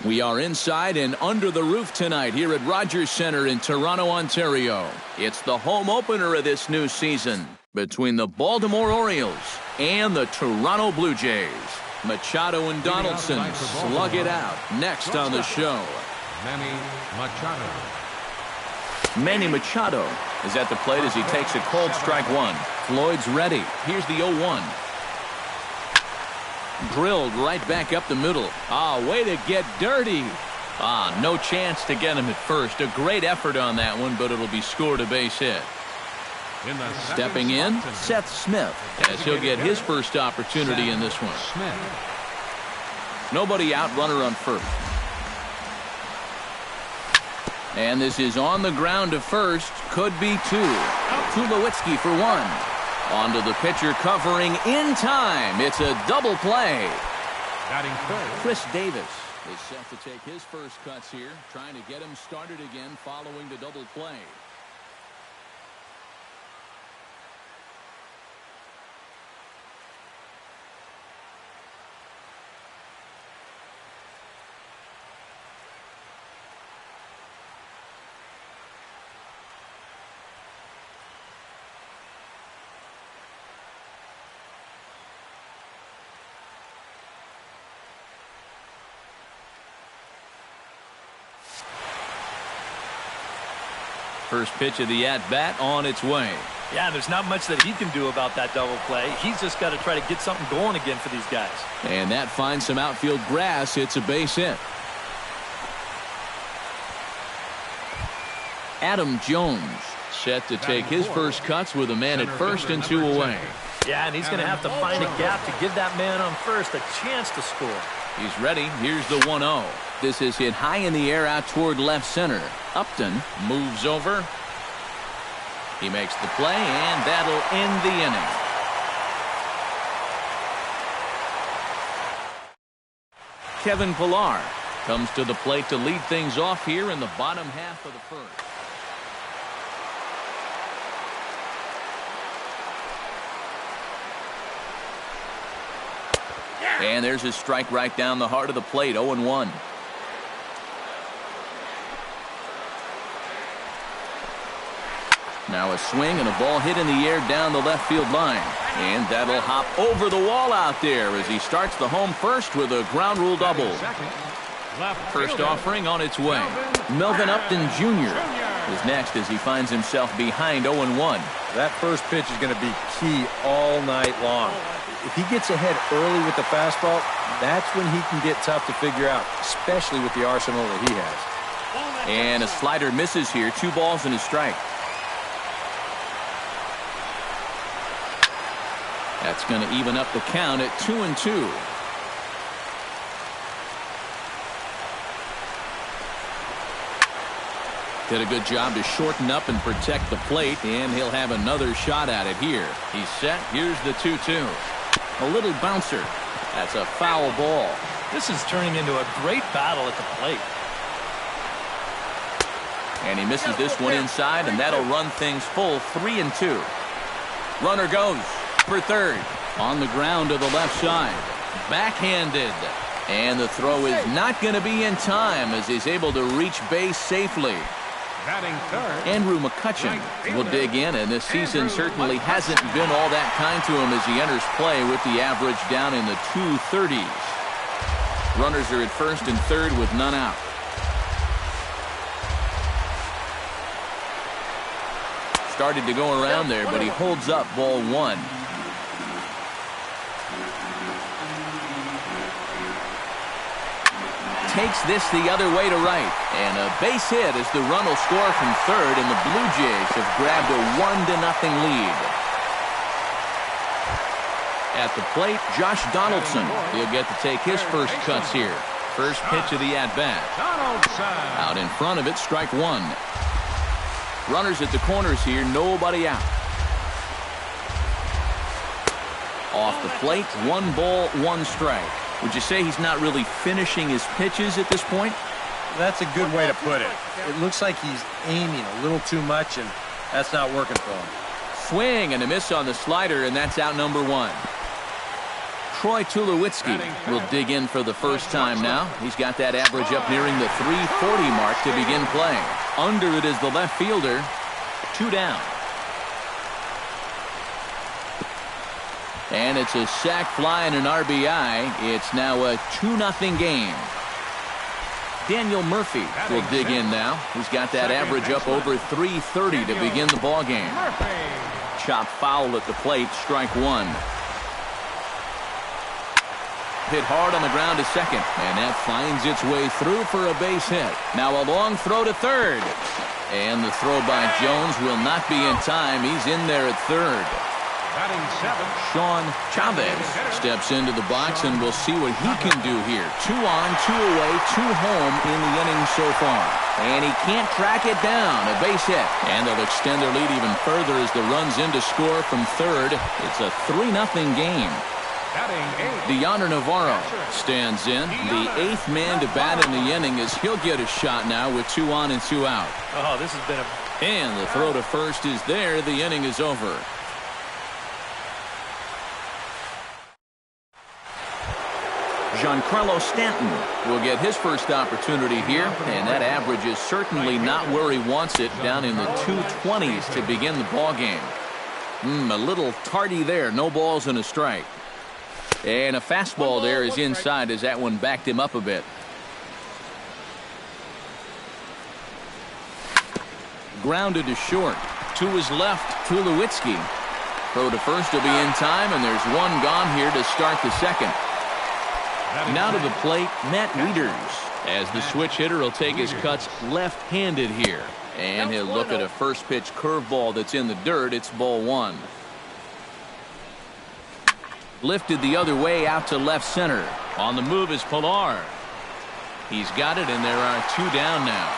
We are inside and under the roof tonight here at Rogers Centre in Toronto, Ontario. It's the home opener of this new season between the Baltimore Orioles and the Toronto Blue Jays. Machado and Donaldson slug it out next on the show. Manny Machado is at the plate as he takes a cold strike one. Floyd's ready. Here's the 0-1. Drilled right back up the middle. Way to get dirty. No chance to get him at first. A great effort on that one, but it'll be scored a base hit. Stepping in, Seth Smith, as he'll get his first opportunity in this one. Nobody out, runner on first. And this is on the ground to first. Could be two. Tulowitzki for one. Onto the pitcher covering in time. It's a double play. Chris Davis is set to take his first cuts here, trying to get him started again following the double play. First pitch of the at-bat on its way. Yeah, there's not much that he can do about that double play. He's just got to try to get something going again for these guys. And that finds some outfield grass. It's a base hit. Adam Jones set to take his first cuts with a man at first and two away. Yeah, and he's going to have to find a gap to give that man on first a chance to score. He's ready. Here's the 1-0. This is hit high in the air out toward left center. Upton moves over. He makes the play, and that'll end the inning. Kevin Pillar comes to the plate to lead things off here in the bottom half of the first. And there's his strike right down the heart of the plate, 0-1. Now a swing and a ball hit in the air down the left field line. And that'll hop over the wall out there as he starts the home first with a ground rule double. First offering on its way. Melvin Upton Jr. is next as he finds himself behind 0-1. That first pitch is going to be key all night long. If he gets ahead early with the fastball, that's when he can get tough to figure out, especially with the arsenal that he has. And a slider misses here. 2 balls and a strike. That's going to even up the count at 2-2. Did a good job to shorten up and protect the plate, and he'll have another shot at it here. He's set. Here's the 2-2. A little bouncer. That's a foul ball. This is turning into a great battle at the plate. And he misses this one inside, and that'll run things full 3-2. Runner goes for third. On the ground to the left side. Backhanded. And the throw is not going to be in time as he's able to reach base safely. Andrew McCutchen will dig in, and this season certainly hasn't been all that kind to him as he enters play with the average down in the 230s. Runners are at first and third with none out. Started to go around there, but he holds up ball 1. Takes this the other way to right, and a base hit as the run will score from third, and the Blue Jays have grabbed a 1-0 lead. At the plate, Josh Donaldson. He'll get to take his first cuts here. First pitch of the at-bat. Out in front of it, strike 1. Runners at the corners here, nobody out. Off the plate, 1 ball, 1 strike. Would you say he's not really finishing his pitches at this point? That's a good way to put it. It looks like he's aiming a little too much, and that's not working for him. Swing and a miss on the slider, and that's out number 1. Troy Tulowitzki will dig in for the first time now. He's got that average up nearing the 340 mark to begin play. Under it is the left fielder. 2 down. And it's a sac fly and an RBI. It's now a 2-0 game. Daniel Murphy will dig in now. He's got that average up over 330 to begin the ball game. Chop foul at the plate, strike 1. Hit hard on the ground to second, and that finds its way through for a base hit. Now a long throw to third. And the throw by Jones will not be in time. He's in there at third. Sean Chavez steps into the box, and we'll see what he can do here. 2 on, 2 away, 2 home in the inning so far. And he can't track it down. A base hit. And they'll extend their lead even further as the run's in to score from third. It's a 3-0 game. Deoner Navarro stands in. The 8th man to bat in the inning as he'll get a shot now with 2 on and 2 out. Oh, this has been a... And the throw to first is there. The inning is over. Giancarlo Stanton will get his first opportunity here, and that average is certainly not where he wants it, down in the 220s to begin the ball game. A little tardy there. No balls and a strike. And a fastball there is inside as that one backed him up a bit. Grounded to short. To his left, Tulowitzki. Throw to first will be in time, and there's one gone here to start the second. Now to the plate, Matt Wieters, as the switch hitter will take his cuts left-handed here. And he'll look at a first pitch curveball that's in the dirt. It's ball 1. Lifted the other way out to left center. On the move is Pilar. He's got it, and there are 2 down now.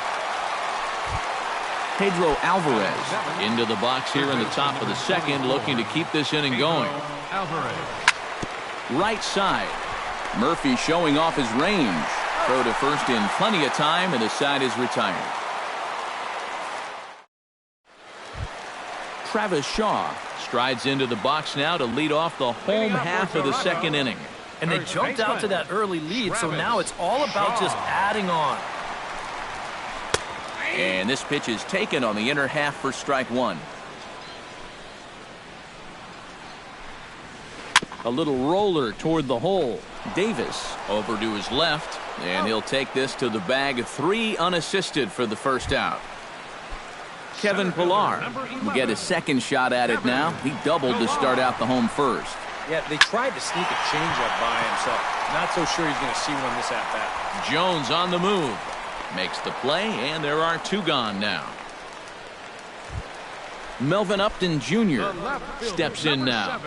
Pedro Alvarez into the box here in the top of the second, looking to keep this inning going. Right side. Murphy showing off his range. Throw to first in plenty of time, and the side is retired. Travis Shaw strides into the box now to lead off the home half of the second inning. And they jumped out to that early lead, so now it's all about just adding on. And this pitch is taken on the inner half for strike 1. A little roller toward the hole. Davis over to his left, and he'll take this to the bag. 3 unassisted for the first out. Kevin Pilar will get a second shot at it now. He doubled to start out the home first. Yeah, they tried to sneak a changeup by him, so not so sure he's going to see one this at-bat. Jones on the move. Makes the play, and there are 2 gone now. Melvin Upton Jr. steps in now.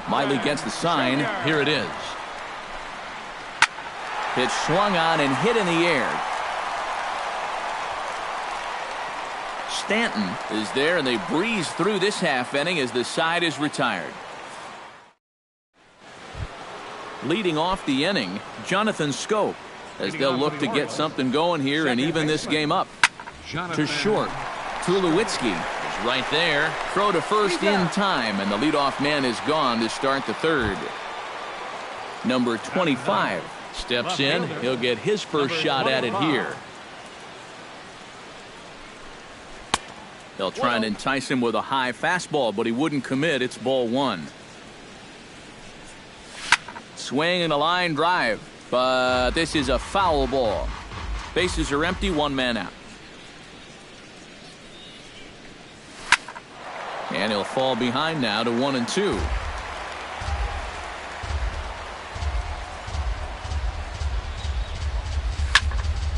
Miley gets the sign. Here it is. Pitch swung on and hit in the air. Stanton is there, and they breeze through this half inning as the side is retired. Leading off the inning, Jonathan Scope, as they'll look to get something going here and even this game up. To short, Tulowitzki is right there. Throw to first in time, and the leadoff man is gone to start the third. Number 25 steps in. He'll get his first shot at it here. They'll try and entice him with a high fastball, but he wouldn't commit. It's ball 1. Swing and a line drive, but this is a foul ball. Bases are empty, 1 man out. And he'll fall behind now to 1-2.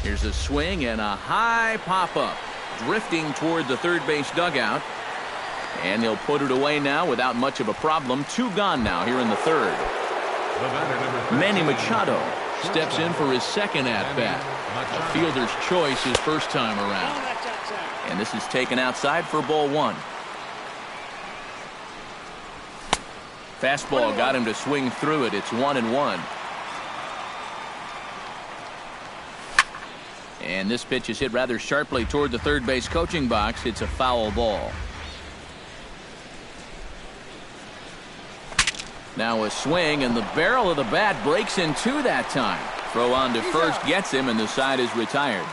Here's a swing and a high pop-up. Drifting toward the third base dugout. And he'll put it away now without much of a problem. 2 gone now here in the third. Manny Machado steps in for his second at-bat. A fielder's choice his first time around. And this is taken outside for ball 1. Fastball got him to swing through it. It's 1-1. And this pitch is hit rather sharply toward the third base coaching box. It's a foul ball. Now a swing, and the barrel of the bat breaks in two that time. Throw on to first gets him, and the side is retired.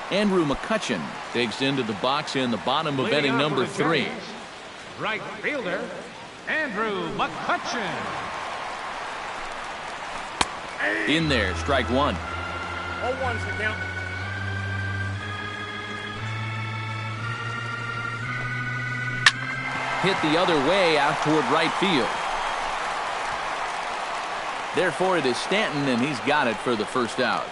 Andrew McCutcheon digs into the box in the bottom of inning number 3. Right fielder, Andrew McCutcheon. In there, strike one. 0-1's the count. Hit the other way out toward right field. Therefore, it is Stanton, and he's got it for the first out.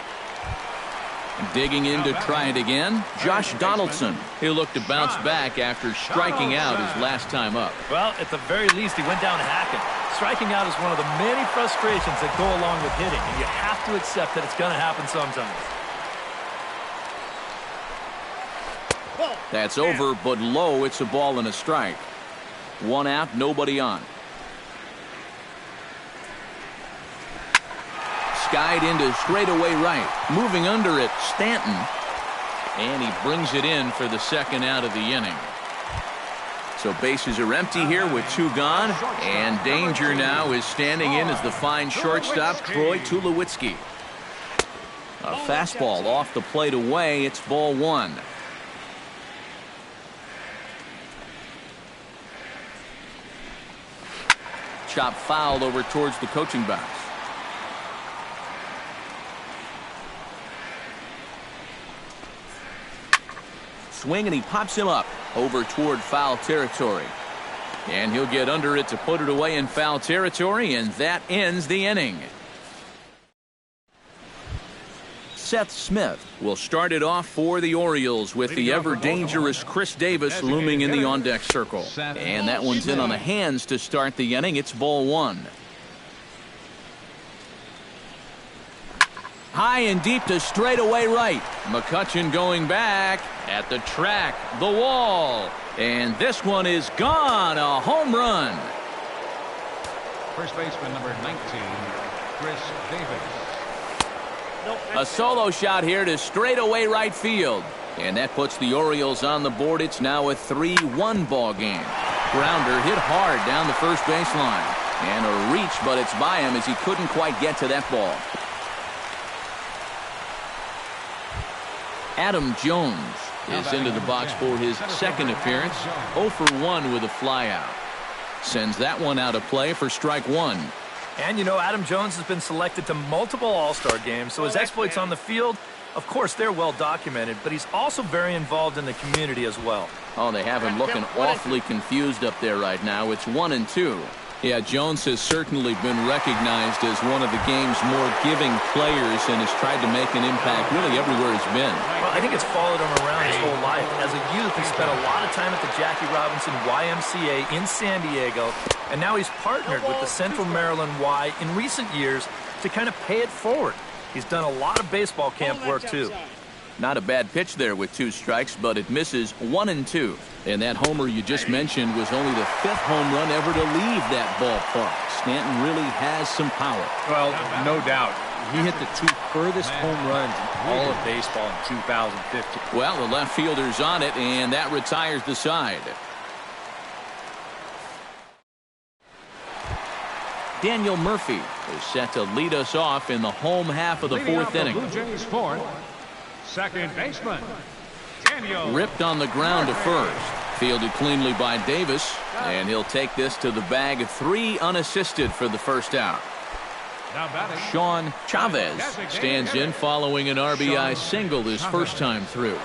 Digging in to try it again, Josh Donaldson. He'll look to bounce back after striking out his last time up. Well, at the very least, he went down hacking. Striking out is one of the many frustrations that go along with hitting, and you have to accept that it's going to happen sometimes. That's over, but low. It's a ball and a strike. One out, nobody on. Skied into straightaway right. Moving under it, Stanton. And he brings it in for the second out of the inning. So bases are empty here with two gone. And danger now is standing in as the fine shortstop, Troy Tulowitzki. A fastball off the plate away. It's ball one. Chop fouled over towards the coaching box. Swing, and he pops him up over toward foul territory. And he'll get under it to put it away in foul territory, and that ends the inning. Seth Smith will start it off for the Orioles with the ever-dangerous Chris Davis looming in the on-deck circle. And that one's in on the hands to start the inning. It's ball one. High and deep to straightaway right. McCutcheon going back at the track, the wall. And this one is gone. A home run. First baseman number 19, Chris Davis. A solo shot here to straightaway right field. And that puts the Orioles on the board. It's now a 3-1 ball game. Grounder hit hard down the first baseline. And a reach, but it's by him as he couldn't quite get to that ball. Adam Jones is into the box for his second appearance. 0 for 1 with a flyout. Sends that one out of play for strike one. And, you know, Adam Jones has been selected to multiple All-Star games, so his exploits on the field, of course, they're well documented, but he's also very involved in the community as well. Oh, they have him looking awfully confused up there right now. It's 1-2. Yeah, Jones has certainly been recognized as one of the game's more giving players and has tried to make an impact really everywhere he's been. Well, I think it's followed him around his whole life. As a youth, he spent a lot of time at the Jackie Robinson YMCA in San Diego, and now he's partnered with the Central Maryland Y in recent years to kind of pay it forward. He's done a lot of baseball camp work, too. Not a bad pitch there with 2 strikes, but it misses 1-2. And that homer you just mentioned was only the 5th home run ever to leave that ballpark. Stanton really has some power. Well, no doubt. He hit the 2 furthest home runs in all of baseball in 2015. Well, the left fielder's on it, and that retires the side. Daniel Murphy is set to lead us off in the home half of the 4th inning. Blue Jays 4th, second baseman, Daniel. Ripped on the ground to first. Fielded cleanly by Davis, and he'll take this to the bag. 3 unassisted for the first out. Now batting, Sean Chavez stands in following an RBI single his first time through.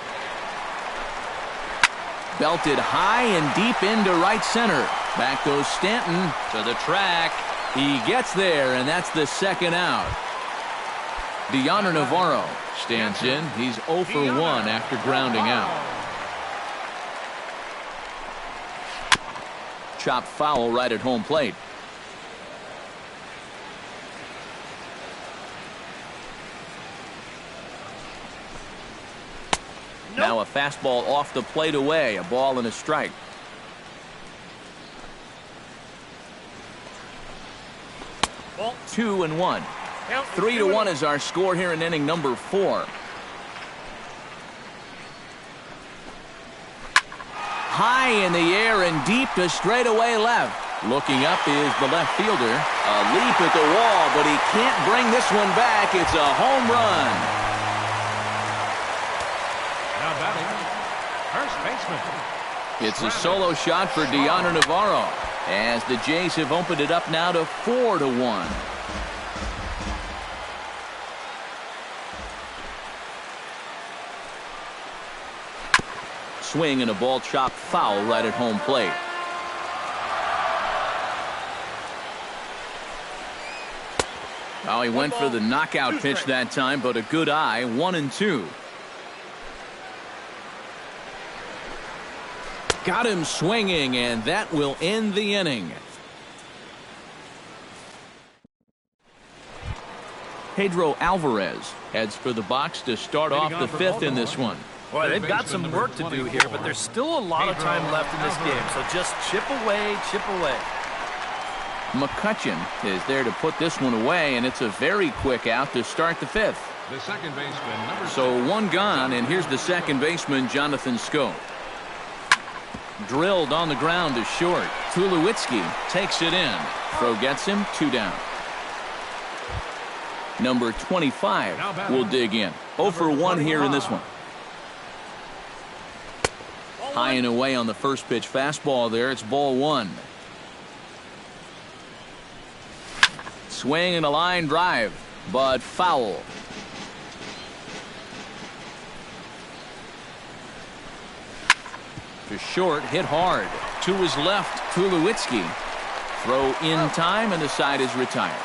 Belted high and deep into right center. Back goes Stanton to the track. He gets there, and that's the second out. Deoner Navarro stands in. He's 0 for 1 after grounding out. Chop foul right at home plate. Now a fastball off the plate away. A ball and a strike. Ball. 2-1. 3-1 is our score here in inning number 4. high in the air and deep to straightaway left. Looking up is the left fielder. A leap at the wall, but he can't bring this one back. It's a home run. Now batting, first baseman. It's a solo shot for Deanna Navarro, as the Jays have opened it up now to 4-1. Swing and a ball chopped foul right at home plate. Oh, he went for the knockout pitch that time, but a good eye. 1-2. Got him swinging, and that will end the inning. Pedro Alvarez heads for the box to start off the fifth in this one. Well, they've got some work to do here, but there's still a lot of time left in this game, so just chip away, chip away. McCutcheon is there to put this one away, and it's a very quick out to start the fifth. The second baseman, number So one gone, and here's the second baseman, Jonathan Scope. Drilled on the ground to short. Tulowitzki takes it in. Throw gets him, 2 down. Number 25 will dig in. 0 for 1 here in this one. High and away on the first pitch fastball there. It's ball 1. Swing and a line drive, but foul. To short, hit hard. To his left, Tulowitzki. Throw in time, and the side is retired.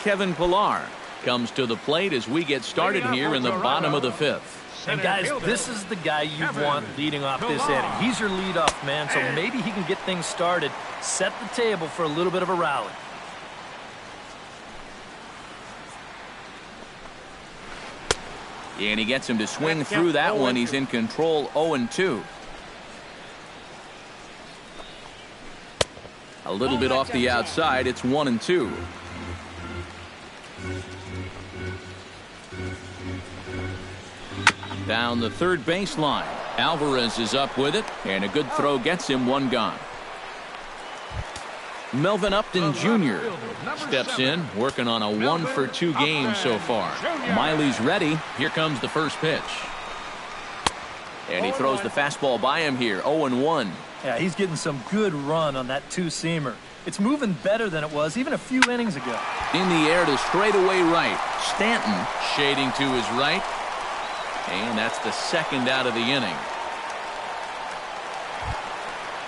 Kevin Pillar comes to the plate as we get started here in the bottom of the fifth. And guys, this is the guy you want leading off this inning. He's your leadoff man, so maybe he can get things started, set the table for a little bit of a rally. And he gets him to swing through that one. He's in control. 0-2. A little bit off the outside. It's 1-2. Down the third baseline. Alvarez is up with it, and a good throw gets him 1 gone. Melvin Upton Jr. steps in, working on a 1 for 2 game so far. Miley's ready. Here comes the first pitch. And he throws the fastball by him here. 0-1. Yeah, he's getting some good run on that 2-seamer. It's moving better than it was even a few innings ago. In the air to straightaway right. Stanton shading to his right. And that's the second out of the inning.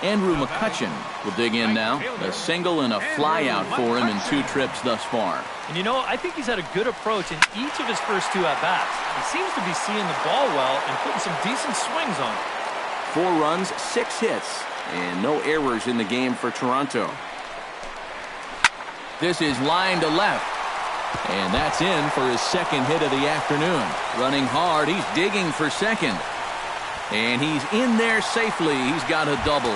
Andrew McCutcheon will dig in now. A single and a fly out for him in 2 trips thus far. And you know, I think he's had a good approach in each of his first 2 at-bats. He seems to be seeing the ball well and putting some decent swings on it. 4 runs, 6 hits, and no errors in the game for Toronto. This is line to left. And that's in for his second hit of the afternoon. Running hard, he's digging for second. And he's in there safely. He's got a double.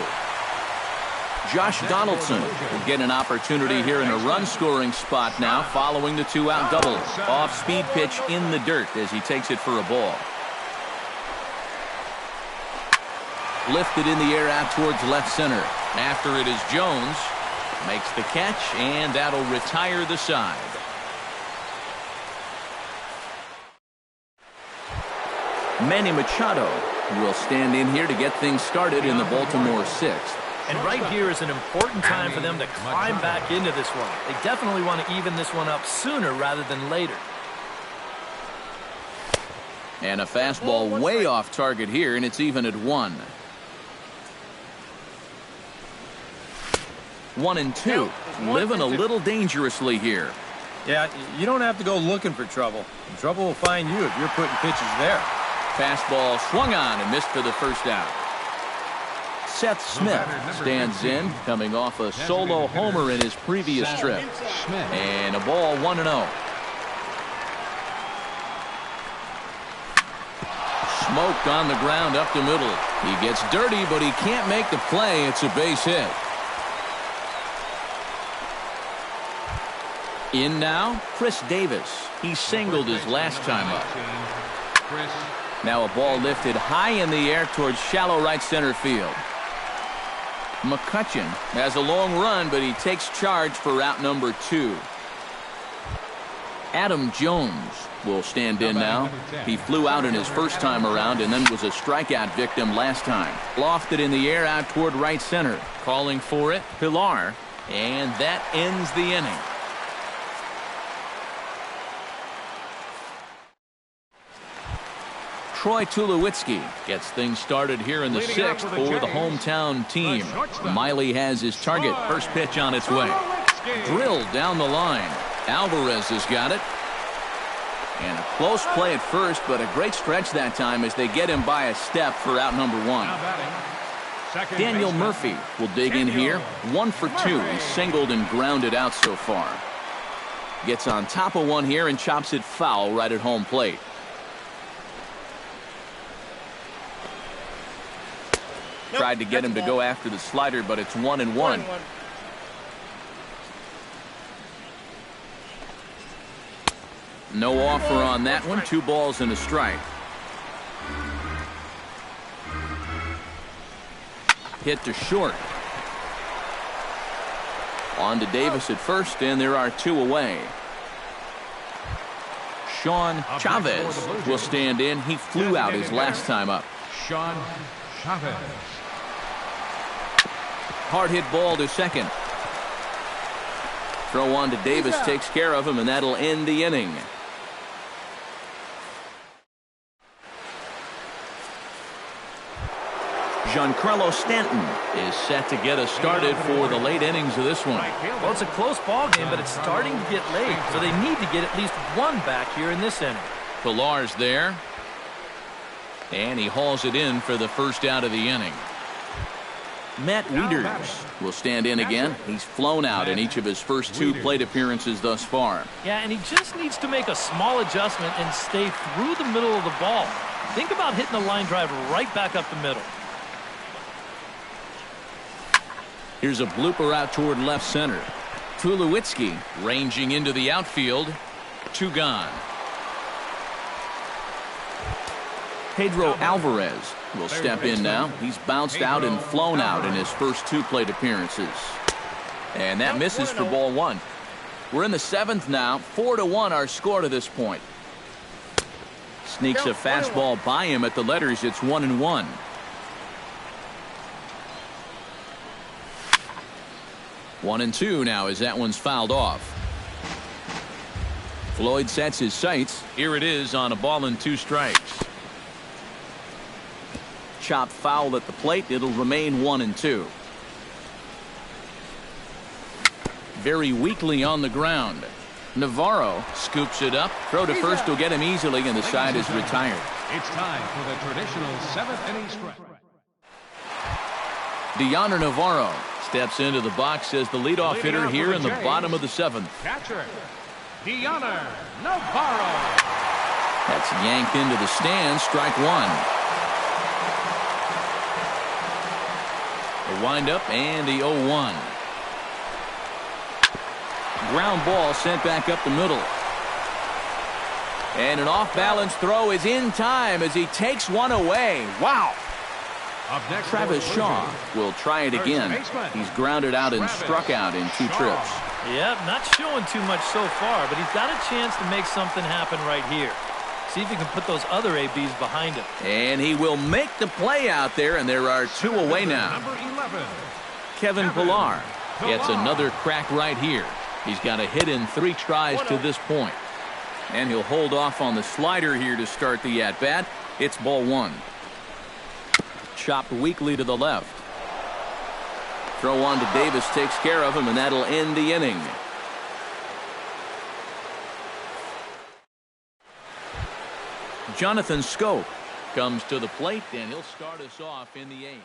Josh Donaldson will get an opportunity here in a run-scoring spot now following the 2-out double. Off-speed pitch in the dirt as he takes it for a ball. Lifted in the air out towards left center. After it is Jones. Makes the catch, and that'll retire the side. Manny Machado will stand in here to get things started in the Baltimore 6th. And right here is an important time for them to climb back into this one. They definitely want to even this one up sooner rather than later. And a fastball way off target here, and it's even at 1. 1-2. Living a little dangerously here. Yeah, you don't have to go looking for trouble. Trouble will find you if you're putting pitches there. Fastball swung on and missed for the first out. Seth Smith stands in, coming off a solo homer in his previous trip. And a ball 1-0. Smoked on the ground up the middle. He gets dirty, but he can't make the play. It's a base hit. In now, Chris Davis. He singled his last time up. Chris. Now a ball lifted high in the air towards shallow right center field. McCutcheon has a long run, but he takes charge for route number 2. Adam Jones will stand in now. He flew out in his first time around and then was a strikeout victim last time. Lofted in the air out toward right center. Calling for it, Pilar, and that ends the inning. Troy Tulowitzki gets things started here in the 6th for the hometown team. Miley has his target. First pitch on its way. Drilled down the line. Alvarez has got it. And a close play at first, but a great stretch that time as they get him by a step for out number 1. Daniel Murphy will dig in here. 1 for 2. He's singled and grounded out so far. Gets on top of one here and chops it foul right at home plate. Tried to get him to go after the slider, but it's 1-1. No offer on that one. 2 balls and a strike. Hit to short. On to Davis at first, and there are 2 away. Sean Chavez will stand in. He flew out his last time up. Sean Chavez. Hard hit ball to second. Throw on to Davis takes care of him, and that'll end the inning. Giancarlo Stanton is set to get us started for the late innings of this one. Well, it's a close ball game, but it's starting to get late, so they need to get at least 1 back here in this inning. Pilar's there, and he hauls it in for the first out of the inning. Matt Wieters will stand in again. He's flown out in each of his first 2 plate appearances thus far. Yeah, and he just needs to make a small adjustment and stay through the middle of the ball. Think about hitting a line drive right back up the middle. Here's a blooper out toward left center. Tulowitzki ranging into the outfield. 2 gone. Pedro Alvarez will step in now. He's bounced out and flown out in his first 2 plate appearances. And that misses for ball 1. We're in the 7th now. 4-1 our score to this point. Sneaks a fastball by him at the letters. It's 1-1. One and 2 now as that one's fouled off. Floyd sets his sights. Here it is on a ball and 2 strikes. Chop foul at the plate. It'll remain 1-2. Very weakly on the ground. Navarro scoops it up. Throw to first will get him easily, and the side is retired. It's time for the traditional 7th inning stretch. Deoner Navarro steps into the box as the leadoff hitter here in the bottom of the 7th. Catcher, Deoner Navarro. That's yanked into the stands. Strike 1. The windup and the 0-1. Ground ball sent back up the middle. And an off-balance throw is in time as he takes one away. Wow. Travis Shaw will try it again. He's grounded out and struck out in 2 trips. Yep, not showing too much so far, but he's got a chance to make something happen right here. See if he can put those other ABs behind him. And he will make the play out there, and there are 2 away now. Kevin Pilar gets another crack right here. He's got a hit in 3 tries to this point. And he'll hold off on the slider here to start the at-bat. It's ball 1. Chopped weakly to the left. Throw on to Davis takes care of him, and that'll end the inning. Jonathan Scope comes to the plate, and he'll start us off in the 8th.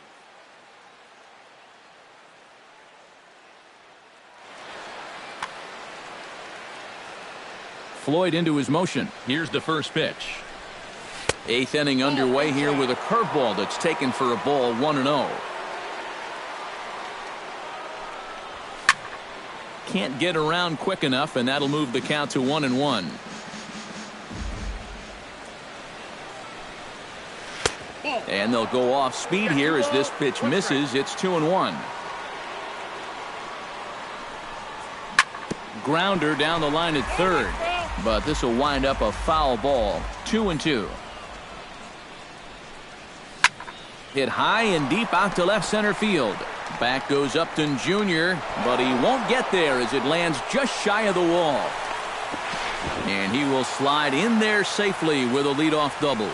Floyd into his motion. Here's the first pitch. 8th inning underway here with a curveball that's taken for a ball, 1-0. Can't get around quick enough, and that'll move the count to 1-1. And they'll go off speed here as this pitch misses. It's 2-1. Grounder down the line at third, but this will wind up a foul ball. 2-2. Hit high and deep out to left center field. Back goes Upton Jr., but he won't get there as it lands just shy of the wall. And he will slide in there safely with a leadoff double.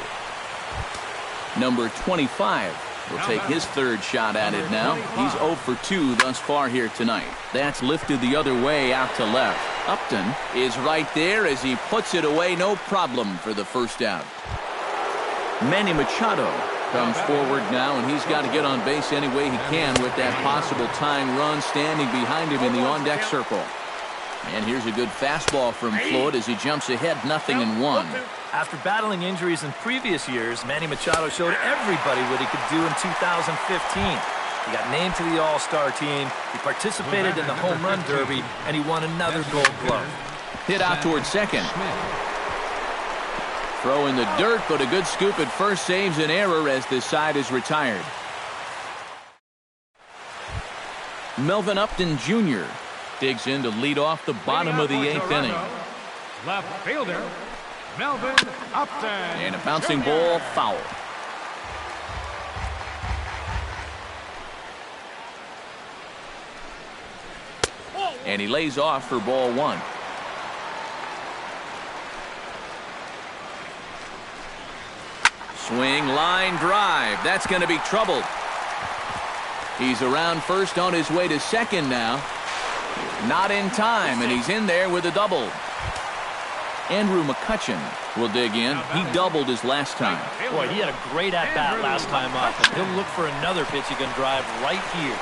Number 25 will take his third shot at it now. He's 0 for 2 thus far here tonight. That's lifted the other way out to left. Upton is right there as he puts it away, no problem for the first out. Manny Machado comes forward now, and he's got to get on base any way he can with that possible tying run standing behind him in the on-deck circle. And here's a good fastball from Floyd as he jumps ahead 0-1. After battling injuries in previous years, Manny Machado showed everybody what he could do in 2015. He got named to the All-Star team, he participated in the Home Run Derby, and he won another Gold Glove. Hit out towards second. Throw in the dirt, but a good scoop at first saves an error as this side is retired. Melvin Upton Jr. digs in to lead off the bottom of the 8th inning. Left fielder, Melvin Upton. And a bouncing ball, foul. And he lays off for ball 1. Swing, line, drive. That's going to be trouble. He's around first on his way to second now. Not in time, and he's in there with a double. Andrew McCutchen will dig in. He doubled his last time. Boy, he had a great at-bat last time up, and he'll look for another pitch he can drive right here.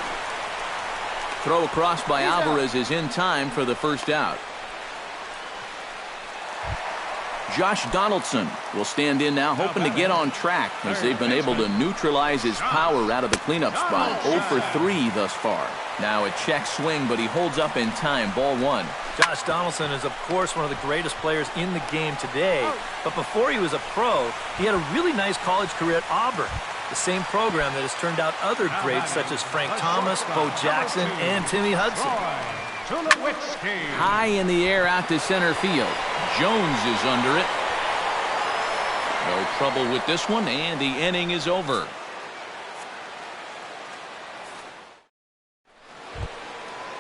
Throw across by Alvarez is in time for the first out. Josh Donaldson will stand in now, hoping to get on track as they've been able to neutralize his power out of the cleanup spot. 0 for 3 thus far. Now a check swing, but he holds up in time. Ball 1. Josh Donaldson is, of course, one of the greatest players in the game today. But before he was a pro, he had a really nice college career at Auburn, the same program that has turned out other greats such as Frank Thomas, Bo Jackson, and Timmy Hudson. High in the air out to center field. Jones is under it. No trouble with this one, and the inning is over.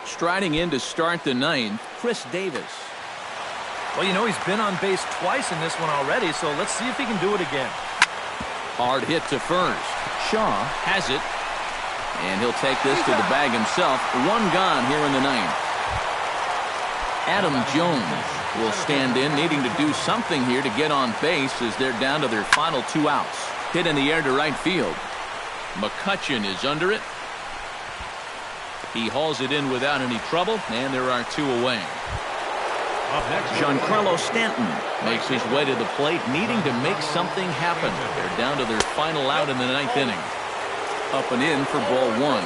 Striding in to start the 9th, Chris Davis. Well, you know, he's been on base twice in this one already, so let's see if he can do it again. Hard hit to first. Shaw has it, and he'll take this to the bag himself. 1 gone here in the 9th. Adam Jones will stand in, needing to do something here to get on base as they're down to their final 2 outs. Hit in the air to right field. McCutchen is under it. He hauls it in without any trouble, and there are 2 away. Giancarlo Stanton makes his way to the plate, needing to make something happen. They're down to their final out in the 9th inning. Up and in for ball 1.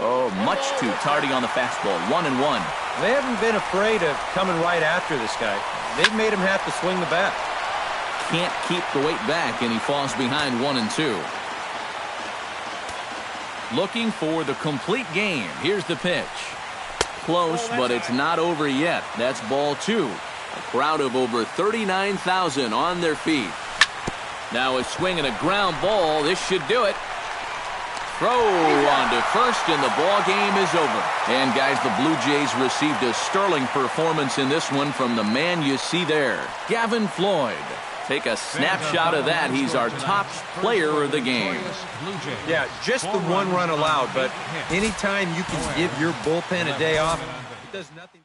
Oh, much too tardy on the fastball. 1-1. They haven't been afraid of coming right after this guy. They've made him have to swing the bat. Can't keep the weight back, and he falls behind 1-2. Looking for the complete game. Here's the pitch. Close, but it's not over yet. That's ball 2. A crowd of over 39,000 on their feet. Now a swing and a ground ball. This should do it. Throw on to first, and the ball game is over. And guys, the Blue Jays received a sterling performance in this one from the man you see there, Gavin Floyd. Take a snapshot of that. He's our top player of the game. Yeah, just the 1 run allowed, but anytime you can give your bullpen a day off, it does nothing.